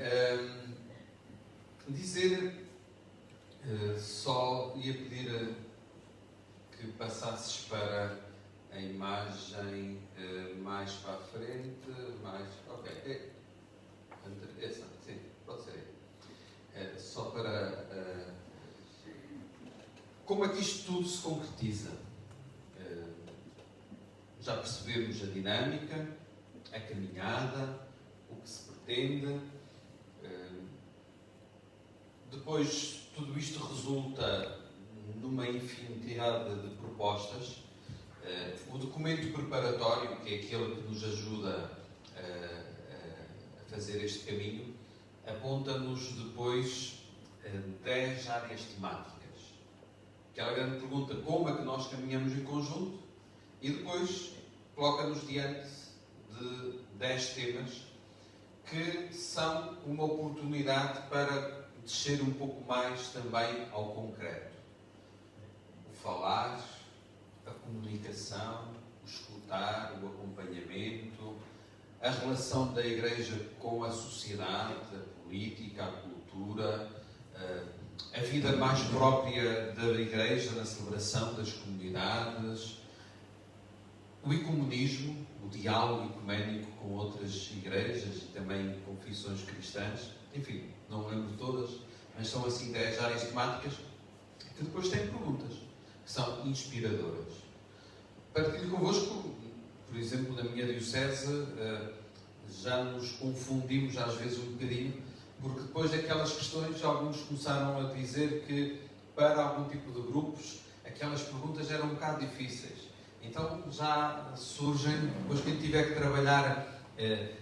só ia pedir que passasses para a imagem mais para a frente, ok, essa, sim, pode ser aí. Só para... como é que isto tudo se concretiza? Já percebemos a dinâmica, a caminhada, o que se pretende. Depois, tudo isto resulta numa infinidade de propostas. O documento preparatório, que é aquele que nos ajuda a fazer este caminho, aponta-nos depois 10 áreas temáticas. Aquela grande pergunta, como é que nós caminhamos em conjunto? E depois coloca-nos diante de 10 temas que são uma oportunidade para descer um pouco mais também ao concreto. O falar, a comunicação, o escutar, o acompanhamento, a relação da Igreja com a sociedade, a política, a cultura, a vida mais própria da Igreja na celebração das comunidades, o ecumenismo, o diálogo ecuménico com outras igrejas e também confissões cristãs. Enfim, não lembro de todas, mas são assim 10 áreas temáticas que depois têm perguntas, que são inspiradoras. Partilho convosco, por exemplo, na minha diocese, já nos confundimos às vezes um bocadinho, porque depois daquelas questões, alguns começaram a dizer que para algum tipo de grupos, aquelas perguntas eram um bocado difíceis. Então já surgem, depois quem tiver que trabalhar,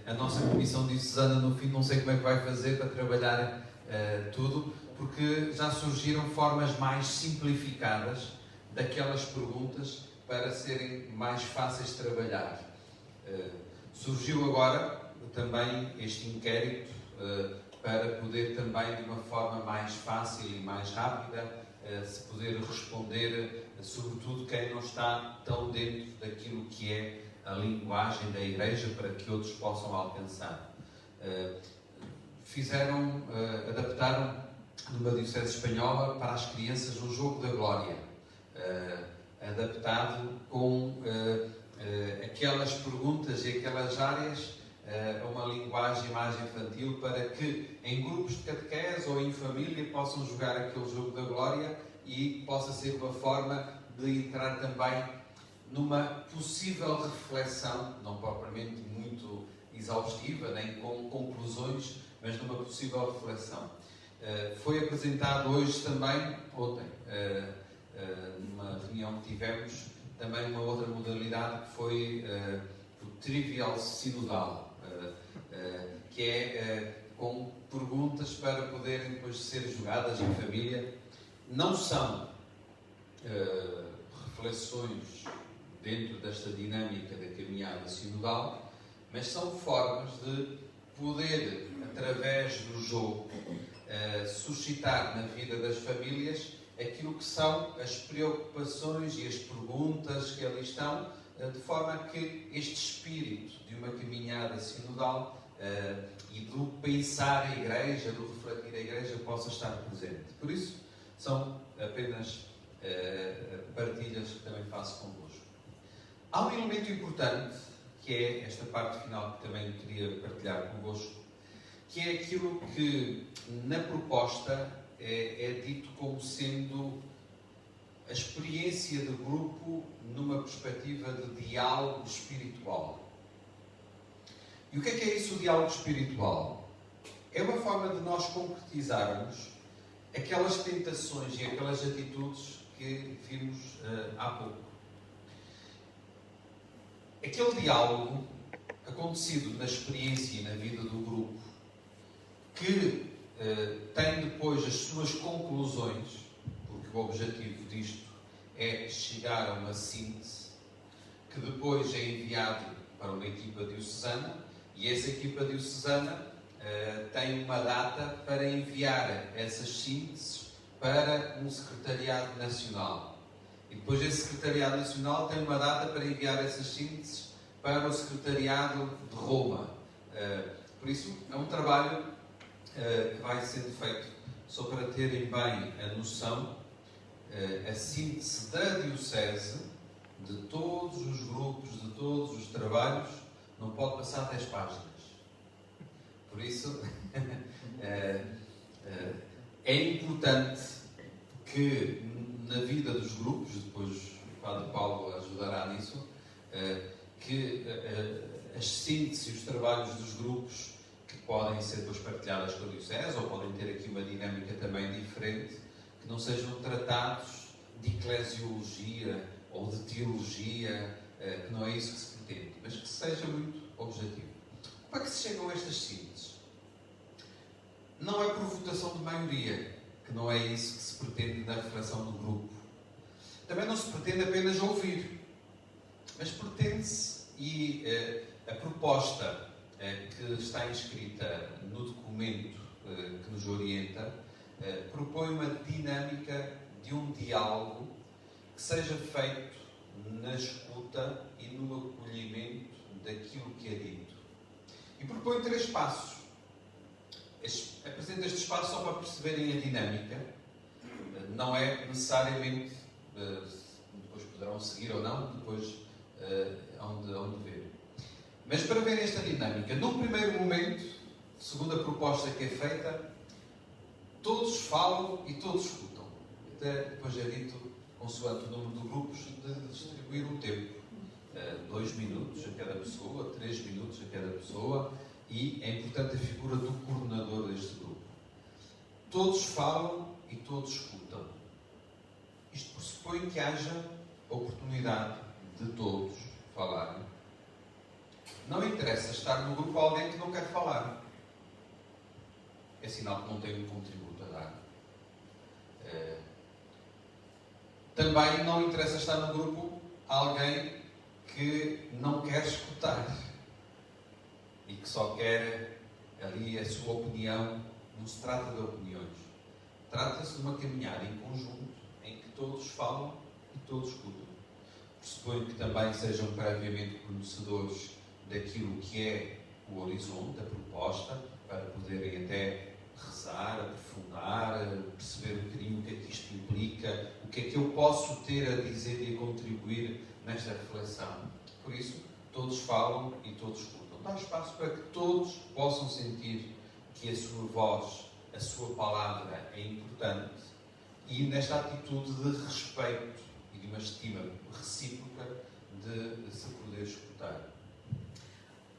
a nossa comissão diocesana no fim, não sei como é que vai fazer para trabalhar tudo, porque já surgiram formas mais simplificadas daquelas perguntas para serem mais fáceis de trabalhar. Surgiu agora também este inquérito para poder também, de uma forma mais fácil e mais rápida, se poder responder, sobretudo quem não está tão dentro daquilo que é a linguagem da Igreja, para que outros possam alcançar. Adaptaram numa diocese espanhola para as crianças o jogo da glória, adaptado com aquelas perguntas e aquelas áreas a uma linguagem mais infantil, para que em grupos de catequese ou em família possam jogar aquele jogo da glória e possa ser uma forma de entrar também numa possível reflexão, não propriamente muito exaustiva, nem com conclusões, mas numa possível reflexão. Foi apresentado hoje também, ontem, numa reunião que tivemos, também uma outra modalidade que foi o Trivial Sinodal, que é com perguntas para poderem depois ser jogadas em família. Não são reflexões dentro desta dinâmica da caminhada sinodal, mas são formas de poder, através do jogo, suscitar na vida das famílias aquilo que são as preocupações e as perguntas que ali estão, de forma a que este espírito de uma caminhada sinodal e do pensar a Igreja, do refletir a Igreja, possa estar presente. Por isso, são apenas partilhas que também faço convosco. Há um elemento importante, que é esta parte final que também queria partilhar convosco, que é aquilo que na proposta é dito como sendo a experiência de grupo numa perspectiva de diálogo espiritual. E o que é isso, o diálogo espiritual? É uma forma de nós concretizarmos aquelas tentações e aquelas atitudes que vimos há pouco. Aquele diálogo acontecido na experiência e na vida do grupo, que tem depois as suas conclusões, porque o objetivo disto é chegar a uma síntese, que depois é enviado para uma equipa diocesana, e essa equipa diocesana tem uma data para enviar essas sínteses para um secretariado nacional. E depois esse secretariado nacional tem uma data para enviar essas sínteses para o secretariado de Roma. Por isso, é um trabalho que vai sendo feito só para terem bem a noção, a síntese da diocese, de todos os grupos, de todos os trabalhos, não pode passar 10 páginas. Por isso, é importante que na vida dos grupos, depois o Padre Paulo ajudará nisso, que as sínteses e os trabalhos dos grupos, que podem ser depois partilhadas com a Diocese, ou podem ter aqui uma dinâmica também diferente, que não sejam tratados de eclesiologia ou de teologia, que não é isso que se pretende, mas que seja muito objetivo. Como é que se chegam a estas sínteses? Não é por votação de maioria, que não é isso que se pretende na reflexão do grupo. Também não se pretende apenas ouvir, mas pretende-se, e a proposta que está inscrita no documento que nos orienta, propõe uma dinâmica de um diálogo que seja feito na escuta e no acolhimento daquilo que é dito. E propõe 3 passos. Apresento este espaço só para perceberem a dinâmica. Não é necessariamente, depois poderão seguir ou não, depois hão de ver. Mas para verem esta dinâmica, num primeiro momento, segundo a proposta que é feita, todos falam e todos escutam. Até depois é dito, consoante o número de grupos, de distribuir o tempo. 2 minutos a cada pessoa, 3 minutos a cada pessoa, e é importante a figura do coordenador deste grupo. Todos falam e todos escutam. Isto pressupõe que haja oportunidade de todos falarem. Não interessa estar no grupo alguém que não quer falar. É sinal que não tem um contributo a dar. Também não interessa estar no grupo alguém que não quer escutar e que só quer ali a sua opinião. Não se trata de opiniões. Trata-se de uma caminhada em conjunto em que todos falam e todos escutam. Pressupõe que também sejam previamente conhecedores daquilo que é o horizonte, a proposta, para poderem até rezar, aprofundar, perceber um bocadinho o que é que isto implica, o que é que eu posso ter a dizer e a contribuir nesta reflexão. Por isso, todos falam e todos escutam. Dá espaço para que todos possam sentir que a sua voz, a sua palavra é importante, e nesta atitude de respeito e de uma estima recíproca de se poder escutar.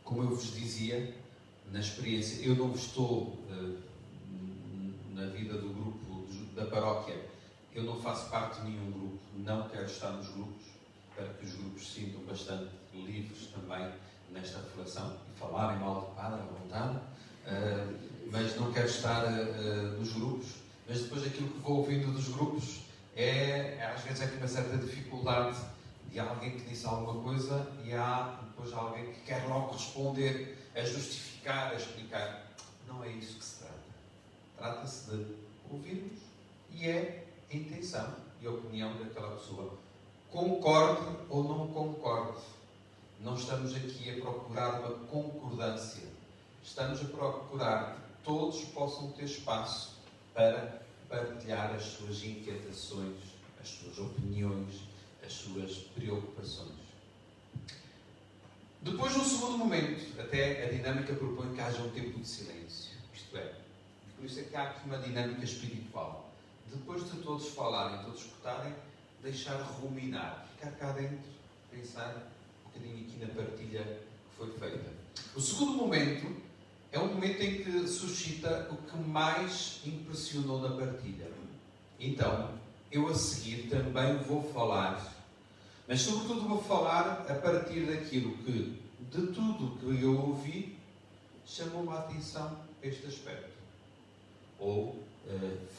Como eu vos dizia, na experiência, eu não estou na vida do grupo da paróquia, eu não faço parte de nenhum grupo, não quero estar nos grupos, para que os grupos se sintam bastante livres também nesta reflexão e falarem mal de padre à vontade, mas não quero estar nos grupos. Mas depois aquilo que vou ouvindo dos grupos às vezes é uma certa dificuldade de alguém que disse alguma coisa e há depois alguém que quer logo responder a justificar ficar a explicar. Não é isso que se trata. Trata-se de ouvirmos e é a intenção e a opinião daquela pessoa. Concorde ou não concorde. Não estamos aqui a procurar uma concordância. Estamos a procurar que todos possam ter espaço para partilhar as suas inquietações, as suas opiniões, as suas preocupações. Depois, no segundo momento, até a dinâmica propõe que haja um tempo de silêncio. Isto é, por isso é que há aqui uma dinâmica espiritual. Depois de todos falarem, todos escutarem, deixar ruminar, ficar cá dentro, pensar um bocadinho aqui na partilha que foi feita. O segundo momento é um momento em que suscita o que mais impressionou na partilha. Então, eu a seguir também vou falar, mas sobretudo vou falar a partir daquilo que, de tudo que eu ouvi, chamou-me a atenção este aspecto. Ou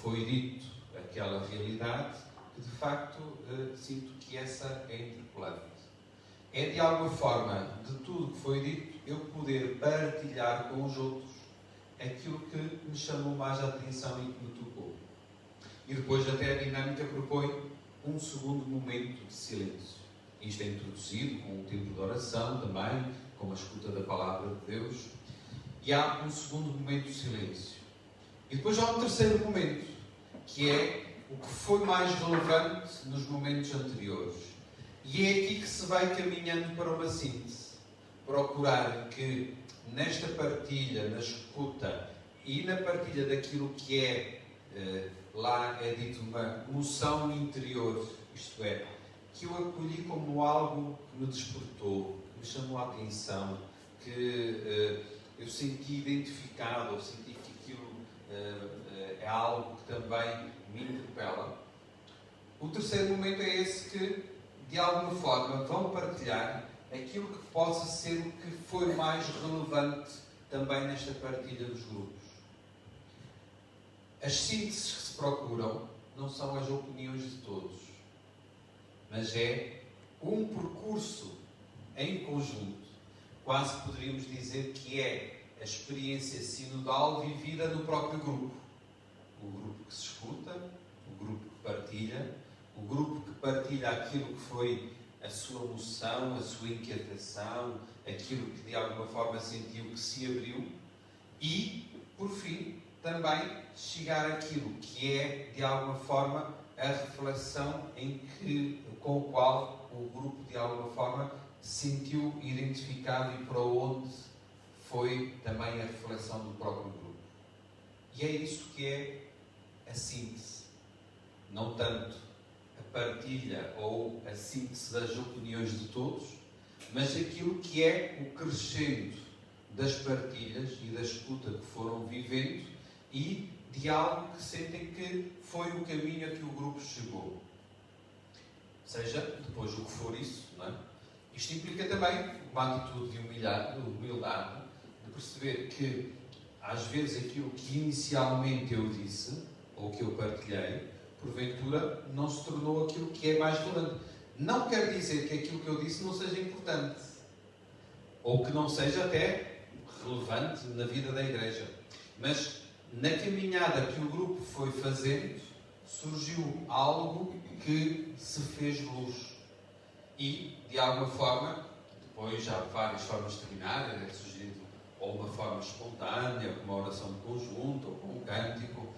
foi dito aquela realidade que, de facto, sinto que essa é interpelante. É, de alguma forma, de tudo que foi dito, eu poder partilhar com os outros aquilo que me chamou mais a atenção e que me tocou. E depois até a dinâmica propõe um segundo momento de silêncio. Isto é introduzido com um tempo de oração também, com a escuta da palavra de Deus. E há um segundo momento de silêncio. E depois há um terceiro momento, que é o que foi mais relevante nos momentos anteriores. E é aqui que se vai caminhando para uma síntese. Procurar que nesta partilha, na escuta e na partilha daquilo que é, lá é dito, uma emoção interior, isto é, que eu acolhi como algo que me despertou, que me chamou a atenção, que eu senti identificado, eu senti que aquilo é algo que também me interpela. O terceiro momento é esse que, de alguma forma, vão partilhar aquilo que possa ser o que foi mais relevante também nesta partilha dos grupos. As sínteses que se procuram não são as opiniões de todos, mas é um percurso em conjunto. Quase poderíamos dizer que é a experiência sinodal vivida no próprio grupo. O grupo que se escuta, o grupo que partilha, o grupo que partilha aquilo que foi a sua emoção, a sua inquietação, aquilo que de alguma forma sentiu que se abriu e, por fim, também chegar àquilo que é, de alguma forma, a reflexão com o qual o grupo, de alguma forma, se sentiu identificado e para onde foi também a reflexão do próprio grupo. E é isso que é a síntese. Não tanto a partilha ou a síntese das opiniões de todos, mas aquilo que é o crescendo das partilhas e da escuta que foram vivendo e de algo que sentem que foi o caminho a que o grupo chegou. Seja depois o que for isso, não é? Isto implica também uma atitude de humildade, de perceber que às vezes aquilo que inicialmente eu disse, ou que eu partilhei, porventura não se tornou aquilo que é mais relevante. Não quer dizer que aquilo que eu disse não seja importante, ou que não seja até relevante na vida da Igreja. Mas na caminhada que o grupo foi fazendo, surgiu algo que se fez luz. E, de alguma forma, depois há várias formas de terminar, é sugerido ou uma forma espontânea, com uma oração de conjunto, ou com um cântico.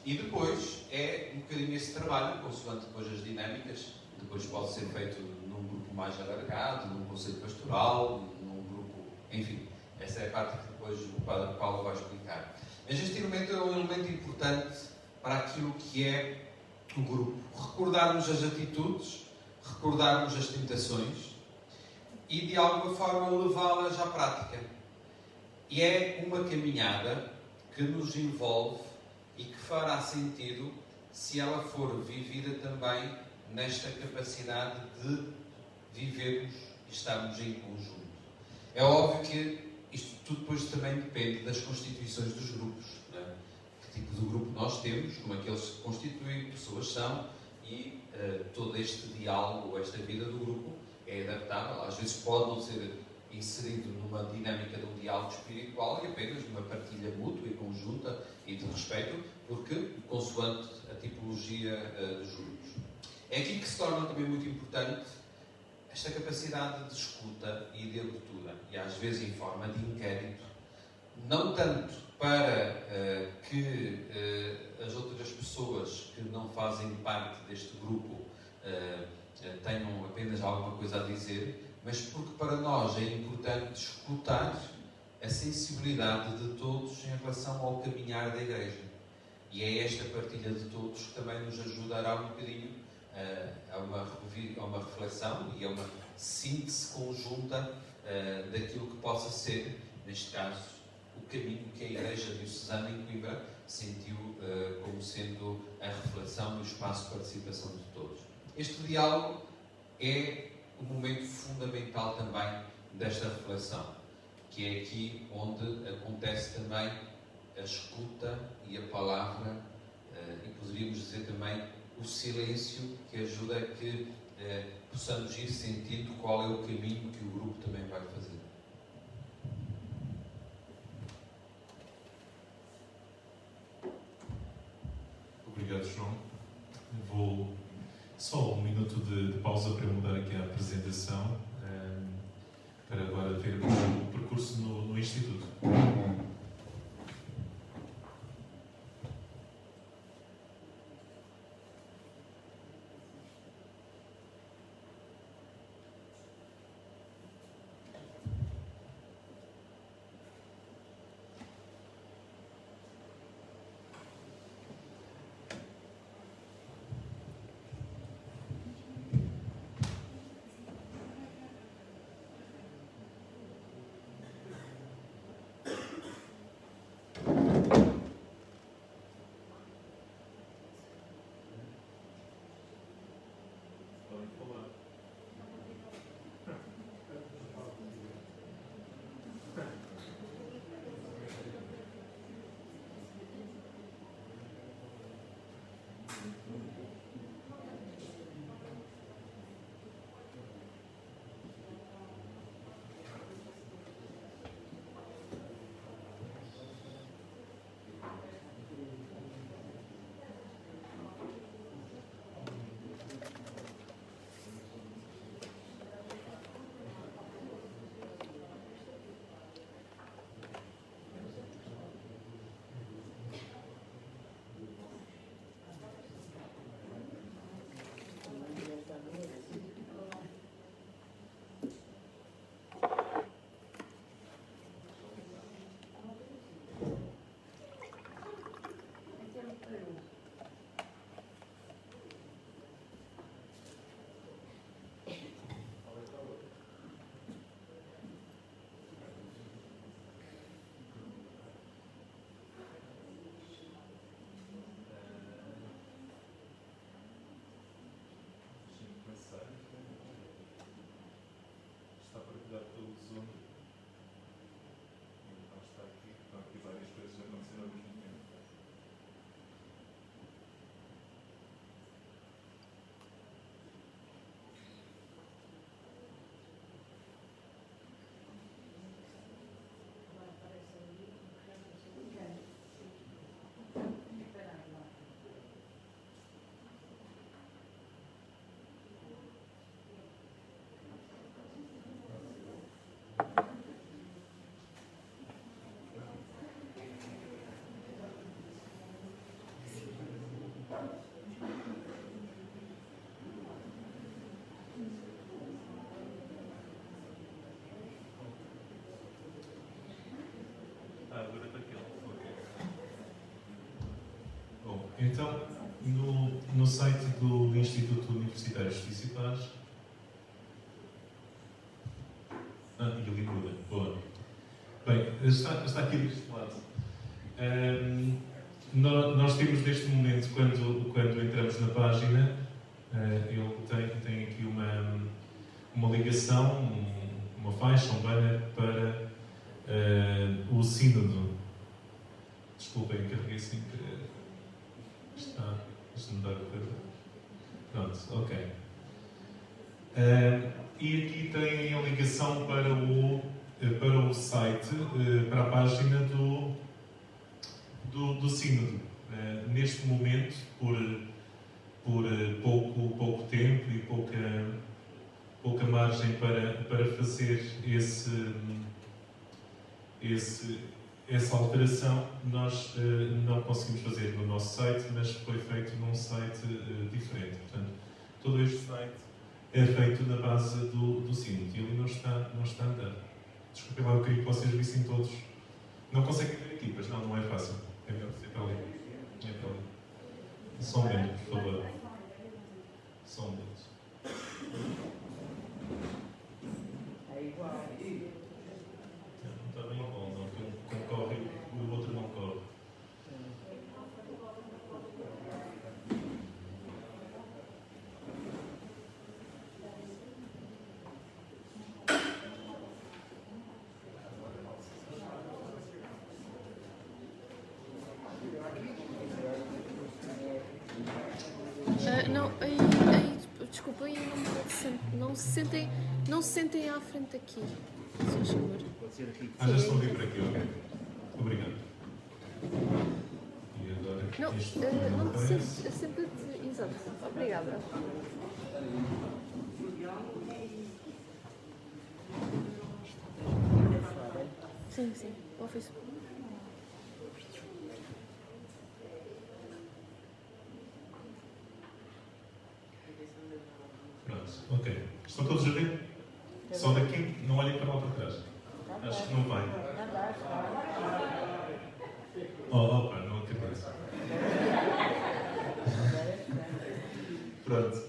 E depois é um bocadinho esse trabalho, consoante depois as dinâmicas, depois pode ser feito num grupo mais alargado, num conselho pastoral, num grupo, enfim, essa é a parte que depois o Padre Paulo vai explicar. Mas este elemento é um elemento importante para aquilo que é o grupo. Recordarmos as atitudes, recordarmos as tentações e de alguma forma levá-las à prática. E é uma caminhada que nos envolve e que fará sentido se ela for vivida também nesta capacidade de vivermos e estarmos em conjunto. É óbvio que isto tudo depois também depende das constituições dos grupos, não é? Que tipo de grupo nós temos, como é que eles se constituem, que pessoas são e todo este diálogo, esta vida do grupo é adaptável. Às vezes pode não ser inserido numa dinâmica de um diálogo espiritual e apenas numa partilha mútua e conjunta e de respeito, porque consoante a tipologia dos grupos. É aqui que se torna também muito importante esta capacidade de escuta e de abertura, e às vezes em forma de inquérito, não tanto para que as outras pessoas que não fazem parte deste grupo tenham apenas alguma coisa a dizer, mas porque para nós é importante escutar a sensibilidade de todos em relação ao caminhar da Igreja. E é esta partilha de todos que também nos ajudará um bocadinho a uma reflexão e a uma síntese conjunta daquilo que possa ser, neste caso, o caminho que a Igreja Diocesana em Coimbra sentiu como sendo a reflexão e o espaço de participação de todos. Este diálogo é o momento fundamental também desta reflexão, que é aqui onde acontece também a escuta e a palavra, e poderíamos dizer também o silêncio, que ajuda a que possamos ir sentindo qual é o caminho que o grupo também vai fazer. Obrigado, João. Vou só um minuto de pausa para mudar aqui a apresentação, para agora ver o percurso no Instituto. Está partilhado pelo Zoom. Então está aqui. Estão aqui várias coisas a acontecer ao mesmo tempo. Bom, então, no site do Instituto Universitário Justicipares, e o Licuda, boa. Bem, está aqui deste lado. Nós temos neste momento, quando entramos na página, ele tem aqui uma ligação, uma faixa, um banner para o sínodo. Desculpem, carreguei sem querer. Deixa-me dar o coisa. Pronto, ok. E aqui tem a ligação para o site, para a página do Sínodo. Neste momento, por pouco tempo e pouca margem para fazer essa alteração, nós não conseguimos fazer no nosso site, mas foi feito num site diferente. Portanto, todo este site é feito na base do Sínodo e ele não está a andar. Desculpem lá, eu queria que vocês vissem todos. Não conseguem ver aqui, mas não é fácil. É melhor ser para ali. É para ali. Só um momento, por favor. Só um momento. É igual. Não está bem igual, não. Que um corre e o outro não corre. Desculpa, não se sentem à frente aqui, se faz favor. Já estão a vir por aqui, ok. Obrigado. E agora Não te sentes, senta-te, exato. Obrigada. Sim, ao Facebook. Pronto, ok. Estão todos a ver? Só daqui, não olhem para lá para trás. Acho que não vai. Pá, não acredito. Pronto.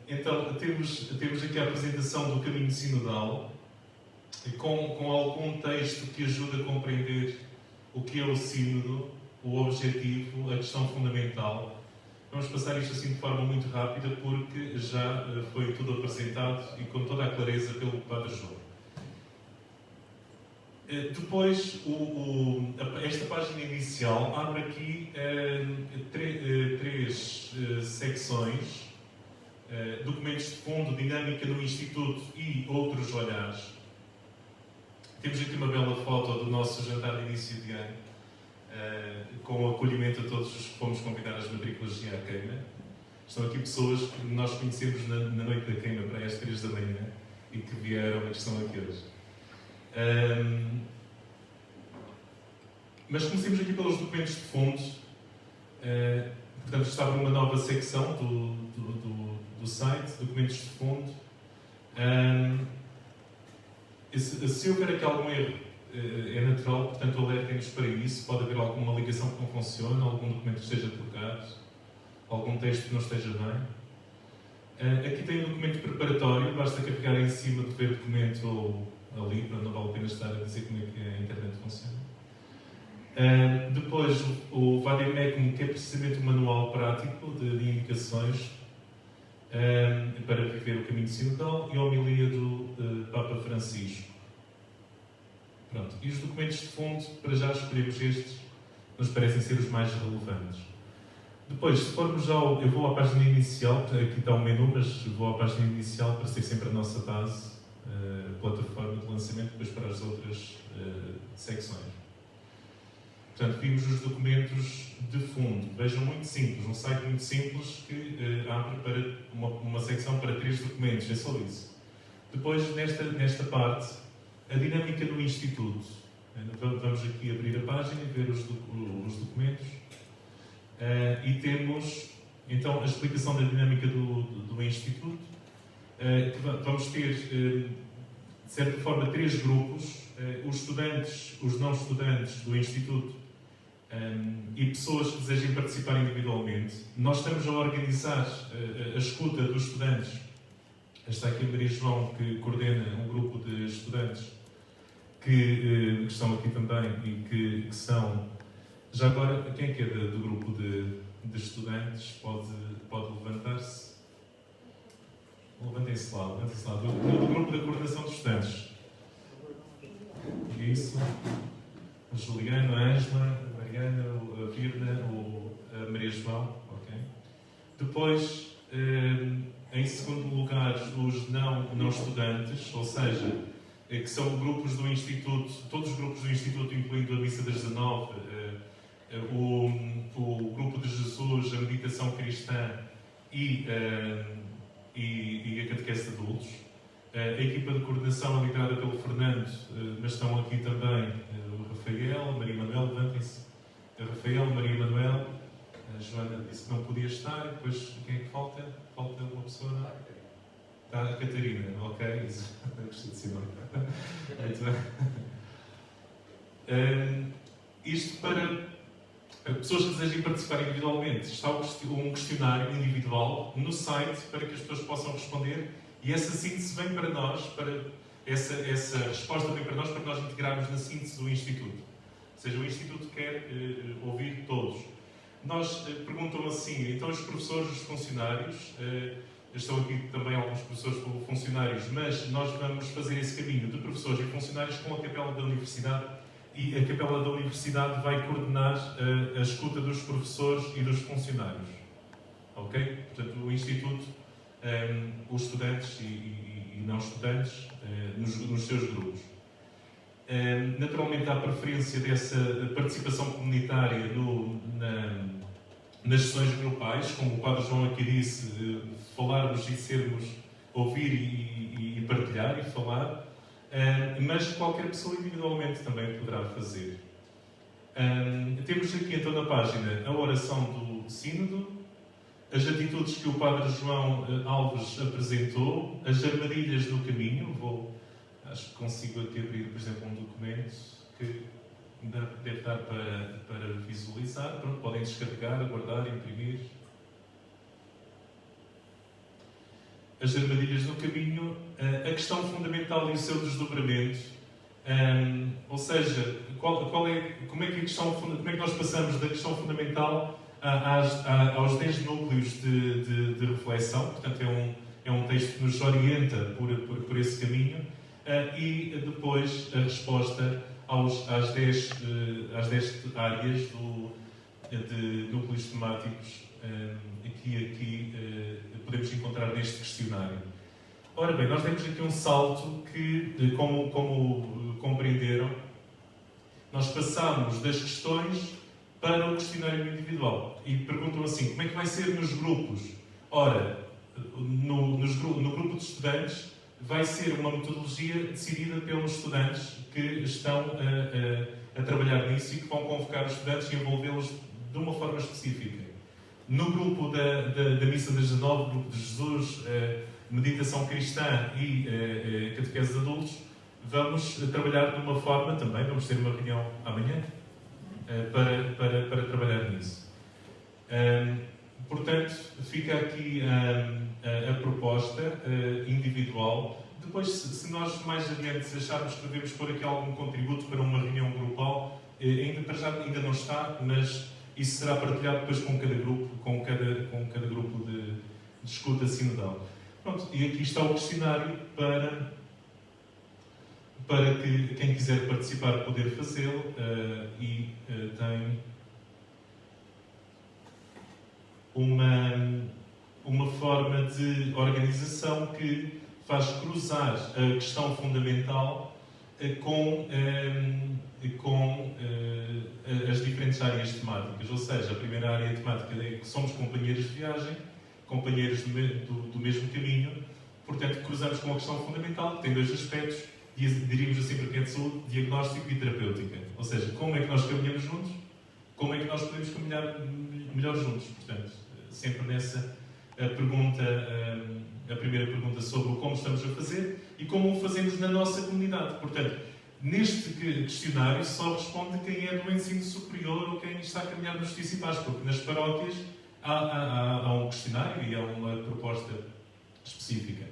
Então, temos aqui a apresentação do caminho sinodal, com algum texto que ajuda a compreender o que é o sínodo, o objetivo, a questão fundamental. Vamos passar isto assim de forma muito rápida, porque já foi tudo apresentado e com toda a clareza pelo Padre João. Depois, esta página inicial abre aqui três secções: documentos de fundo, dinâmica do Instituto e outros olhares. Temos aqui uma bela foto do nosso jantar de início de ano, com o acolhimento a todos os que fomos convidar às matrículas de à queima. Estão aqui pessoas que nós conhecemos na noite da queima, para às 3 da manhã, e que vieram e que estão aqui hoje. Mas comecemos aqui pelos documentos de fundo. Portanto, está uma nova secção do site, documentos de fundo. Se houver aqui algum erro, é natural, portanto, alertem-nos para isso. Pode haver alguma ligação que não funcione, algum documento que esteja trocado, algum texto que não esteja bem. Aqui tem um documento preparatório, basta carregar em cima de ver documento ou ali, para não vale a pena estar a dizer como é que a internet funciona. Depois, o Vademecum, que é precisamente um manual prático de indicações para viver o caminho sinodal, e a homilia do Papa Francisco. Pronto. E os documentos de fundo, para já escolhemos estes, nos parecem ser os mais relevantes. Depois, se formos eu vou à página inicial, aqui está o menu, mas vou à página inicial para ser sempre a nossa base, plataforma de lançamento, depois para as outras secções. Portanto, vimos os documentos de fundo. Vejam, muito simples, um site muito simples que abre para uma secção para 3 documentos, é só isso. Depois, nesta parte, a dinâmica do Instituto. Vamos aqui abrir a página e ver os documentos. E temos, então, a explicação da dinâmica do Instituto. Vamos ter, de certa forma, 3 grupos. Os estudantes, os não estudantes do Instituto e pessoas que desejem participar individualmente. Nós estamos a organizar a escuta dos estudantes. Está aqui a Maria João, que coordena um grupo de estudantes que estão aqui também e que são... Já agora, quem é que é do grupo de estudantes? Pode levantar-se? Levantem-se lá. Do grupo da coordenação dos estudantes. Isso. A Juliana, a Ângela, a Mariana, a Virna, a Maria João. Okay. Depois, Em segundo lugar, os não estudantes, ou seja, que são grupos do Instituto, todos os grupos do Instituto, incluindo a Missa das 19, o Grupo de Jesus, a Meditação Cristã e a Catequese de Adultos. A equipa de coordenação é liderada pelo Fernando, mas estão aqui também o Rafael, a Maria Manuel, levantem-se. A Rafael, a Maria Manuel, a Joana disse que não podia estar, depois quem é que falta? Falta uma pessoa. Está a Catarina, ok? Gostei de cima. Muito bem. Isto para pessoas que desejem participar individualmente. Está um questionário individual no site para que as pessoas possam responder e essa síntese vem para nós, essa resposta vem para nós integrarmos na síntese do Instituto. Ou seja, o Instituto quer ouvir todos. Perguntam assim, então os professores, os funcionários, estão aqui também alguns professores funcionários, mas nós vamos fazer esse caminho de professores e funcionários com a Capela da Universidade e a Capela da Universidade vai coordenar a escuta dos professores e dos funcionários. Ok? Portanto, o Instituto, os estudantes e não estudantes, nos seus grupos. Naturalmente, há preferência dessa participação comunitária nas sessões grupais, como o Padre João aqui disse, falarmos e sermos, ouvir e partilhar e falar, mas qualquer pessoa individualmente também poderá fazer. Temos aqui então na página a oração do Sínodo, as atitudes que o Padre João Alves apresentou, as armadilhas do caminho. Acho que consigo aqui abrir, por exemplo, um documento que deve dar para visualizar. Pronto, podem descarregar, guardar, imprimir. As armadilhas do caminho, a questão fundamental e o seu desdobramento, ou seja, como é que nós passamos da questão fundamental aos 10 núcleos de reflexão. Portanto, é um texto que nos orienta por esse caminho, e depois a resposta às 10 áreas de núcleos temáticos que aqui podemos encontrar neste questionário. Ora bem, nós demos aqui um salto que, como compreenderam, nós passamos das questões para o questionário individual. E perguntam assim, como é que vai ser nos grupos? Ora, no grupo de estudantes vai ser uma metodologia decidida pelos estudantes que estão a trabalhar nisso e que vão convocar os estudantes e envolvê-los de uma forma específica. No grupo da Missa das 19, Grupo de Jesus, Meditação Cristã e Catequese de Adultos, vamos trabalhar de uma forma também, vamos ter uma reunião amanhã, para trabalhar nisso. Portanto, fica aqui a proposta individual. Depois, se nós mais adiante acharmos que devemos pôr aqui algum contributo para uma reunião grupal, ainda não está, mas isso será partilhado depois com cada grupo, com cada grupo de escuta sinodal. Pronto, e aqui está o questionário para que quem quiser participar poder fazê-lo, e tem uma forma de organização que faz cruzar a questão fundamental com as diferentes áreas temáticas. Ou seja, a primeira área temática é que somos companheiros de viagem, companheiros do mesmo caminho, portanto cruzamos com a questão fundamental, que tem dois aspectos, diríamos assim para quem é de saúde, diagnóstico e terapêutica. Ou seja, como é que nós caminhamos juntos, como é que nós podemos caminhar melhor juntos. Portanto, sempre nessa a primeira pergunta sobre o como estamos a fazer e como o fazemos na nossa comunidade. Portanto, neste questionário só responde quem é do ensino superior ou quem está a caminhar nos municipais, porque nas paróquias há um questionário e há uma proposta específica.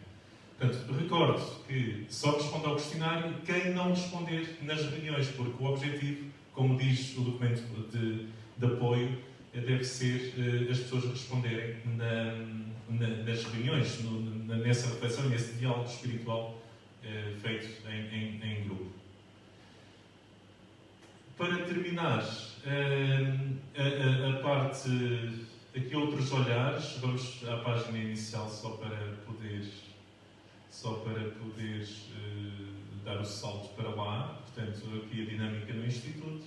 Portanto, recordo que só responde ao questionário quem não responder nas reuniões, porque o objetivo, como diz o documento de apoio, deve ser as pessoas responderem nas reuniões, nessa reflexão, nesse diálogo espiritual feito em grupo. Para terminar a parte Aqui outros olhares, vamos à página inicial só para poder dar o salto para lá, portanto aqui a dinâmica no Instituto,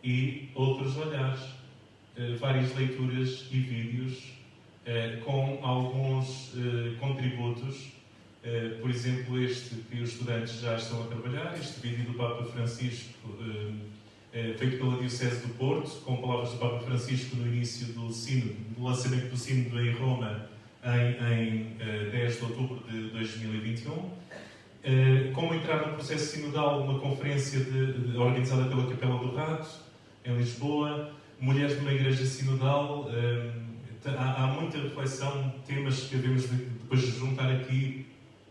e outros olhares, várias leituras e vídeos com alguns contributos, por exemplo este que os estudantes já estão a trabalhar, este vídeo do Papa Francisco, feito pela Diocese do Porto, com palavras do Papa Francisco no início do sínodo, do lançamento do sínodo em Roma, em 10 de outubro de 2021. Como entrar no processo sinodal, uma conferência organizada pela Capela do Rato, em Lisboa, Mulheres numa Igreja Sinodal. Há muita reflexão, temas que devemos depois juntar aqui,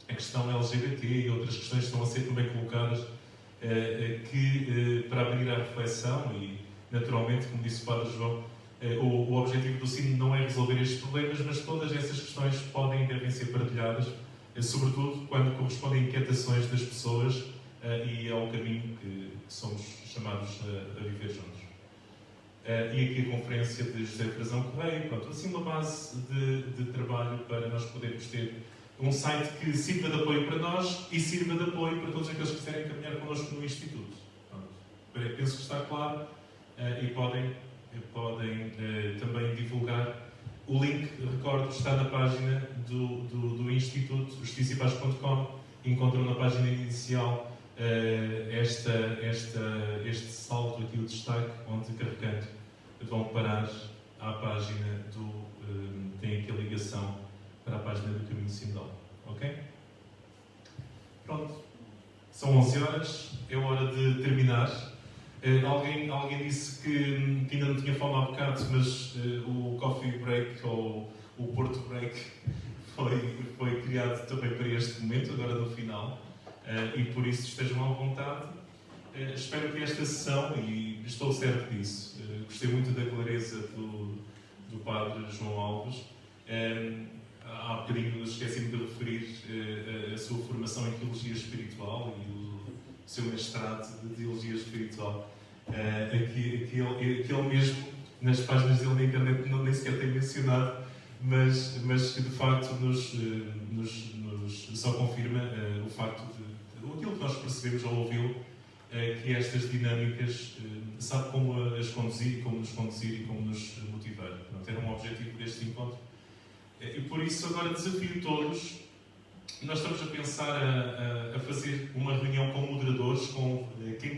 a questão LGBT e outras questões que estão a ser também colocadas, para abrir à reflexão e, naturalmente, como disse o Padre João, o objetivo do Sínodo não é resolver estes problemas, mas todas essas questões podem e devem ser partilhadas, sobretudo quando correspondem a inquietações das pessoas e ao caminho que somos chamados a viver juntos. E aqui a conferência de José Frazão Correia, pronto, assim uma base de trabalho para nós podermos ter um site que sirva de apoio para nós e sirva de apoio para todos aqueles que quiserem caminhar connosco no Instituto. Pronto. Penso que está claro e podem também divulgar. O link, recordo, está na página do Instituto, justiciapaz.com. Encontram na página inicial este salto aqui, o destaque, onde carregando vão parar à página tem aqui a ligação para a página do Caminho Sinodal. Ok? Pronto. São 11 horas, é hora de terminar. Alguém disse que ainda não tinha fome há bocado, mas o Coffee Break ou o Porto Break foi criado também para este momento, agora no final, e por isso estejam à vontade. Espero que esta sessão, e estou certo disso, gostei muito da clareza do Padre João Alves. Há bocadinho esqueci-me de referir a sua formação em Teologia Espiritual e o seu mestrado de Teologia Espiritual. Que ele mesmo, nas páginas dele na internet, nem sequer tem mencionado, mas que de facto nos só confirma o facto de aquilo que nós percebemos ao ouvi-lo, que estas dinâmicas sabe como as conduzir, como nos conduzir e como nos motivar. Portanto, era um objetivo deste encontro. E por isso agora desafio todos. Nós estamos a pensar a fazer uma reunião com moderadores, com quem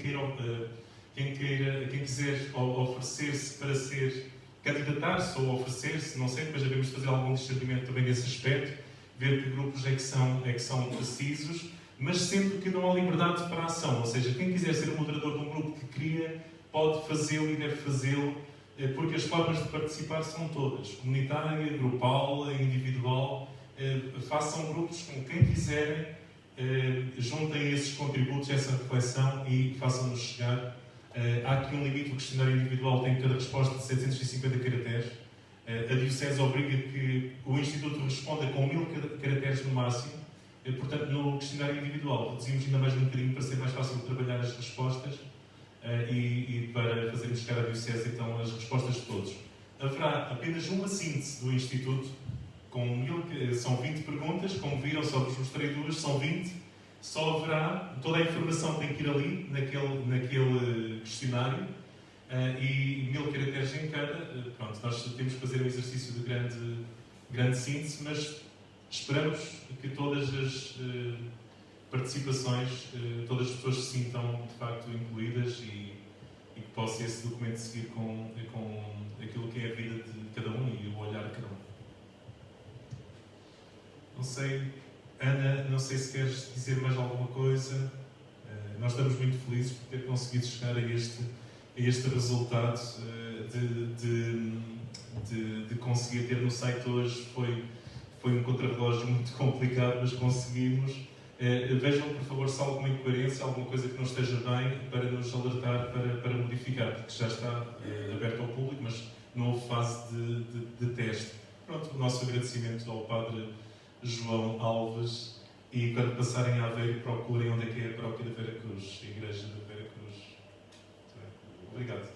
quiser oferecer-se para candidatar-se ou oferecer-se, não sei, depois devemos fazer algum discernimento também desse aspecto, ver que grupos é que são precisos, mas sempre que não há liberdade para a ação. Ou seja, quem quiser ser o moderador de um grupo que cria, pode fazê-lo e deve fazê-lo, porque as formas de participar são todas, comunitária, grupal, individual. Façam grupos com quem quiserem, juntem esses contributos, essa reflexão e façam-nos chegar. Há aqui um limite, o questionário individual tem cada resposta de 750 caracteres. A Diocese obriga que o Instituto responda com 1000 caracteres no máximo. Portanto, no questionário individual reduzimos ainda mais um bocadinho para ser mais fácil de trabalhar as respostas e para fazermos chegar à Diocese então as respostas de todos. Haverá apenas uma síntese do Instituto, são 20 perguntas, como viram, só vos mostrei duas, são 20. Só haverá, toda a informação tem que ir ali, naquele questionário, e 1000 caracteres em cada. Pronto, nós temos que fazer um exercício de grande síntese, mas esperamos que todas as participações, todas as pessoas se sintam de facto incluídas e que possa esse documento seguir com aquilo que é a vida de cada um e o olhar de cada um. Não sei, Ana, não sei se queres dizer mais alguma coisa. Nós estamos muito felizes por ter conseguido chegar a este resultado de conseguir ter no site hoje. Foi um contrarrelógio muito complicado, mas conseguimos. Vejam, por favor, se há alguma incoerência, alguma coisa que não esteja bem, para nos alertar, para modificar, porque já está aberto ao público, mas não houve fase de teste. Pronto, o nosso agradecimento ao Padre João Alves, e quando passarem a Aveiro, procurem onde é que é a paróquia da Vera Cruz, a Igreja da Vera Cruz. Obrigado.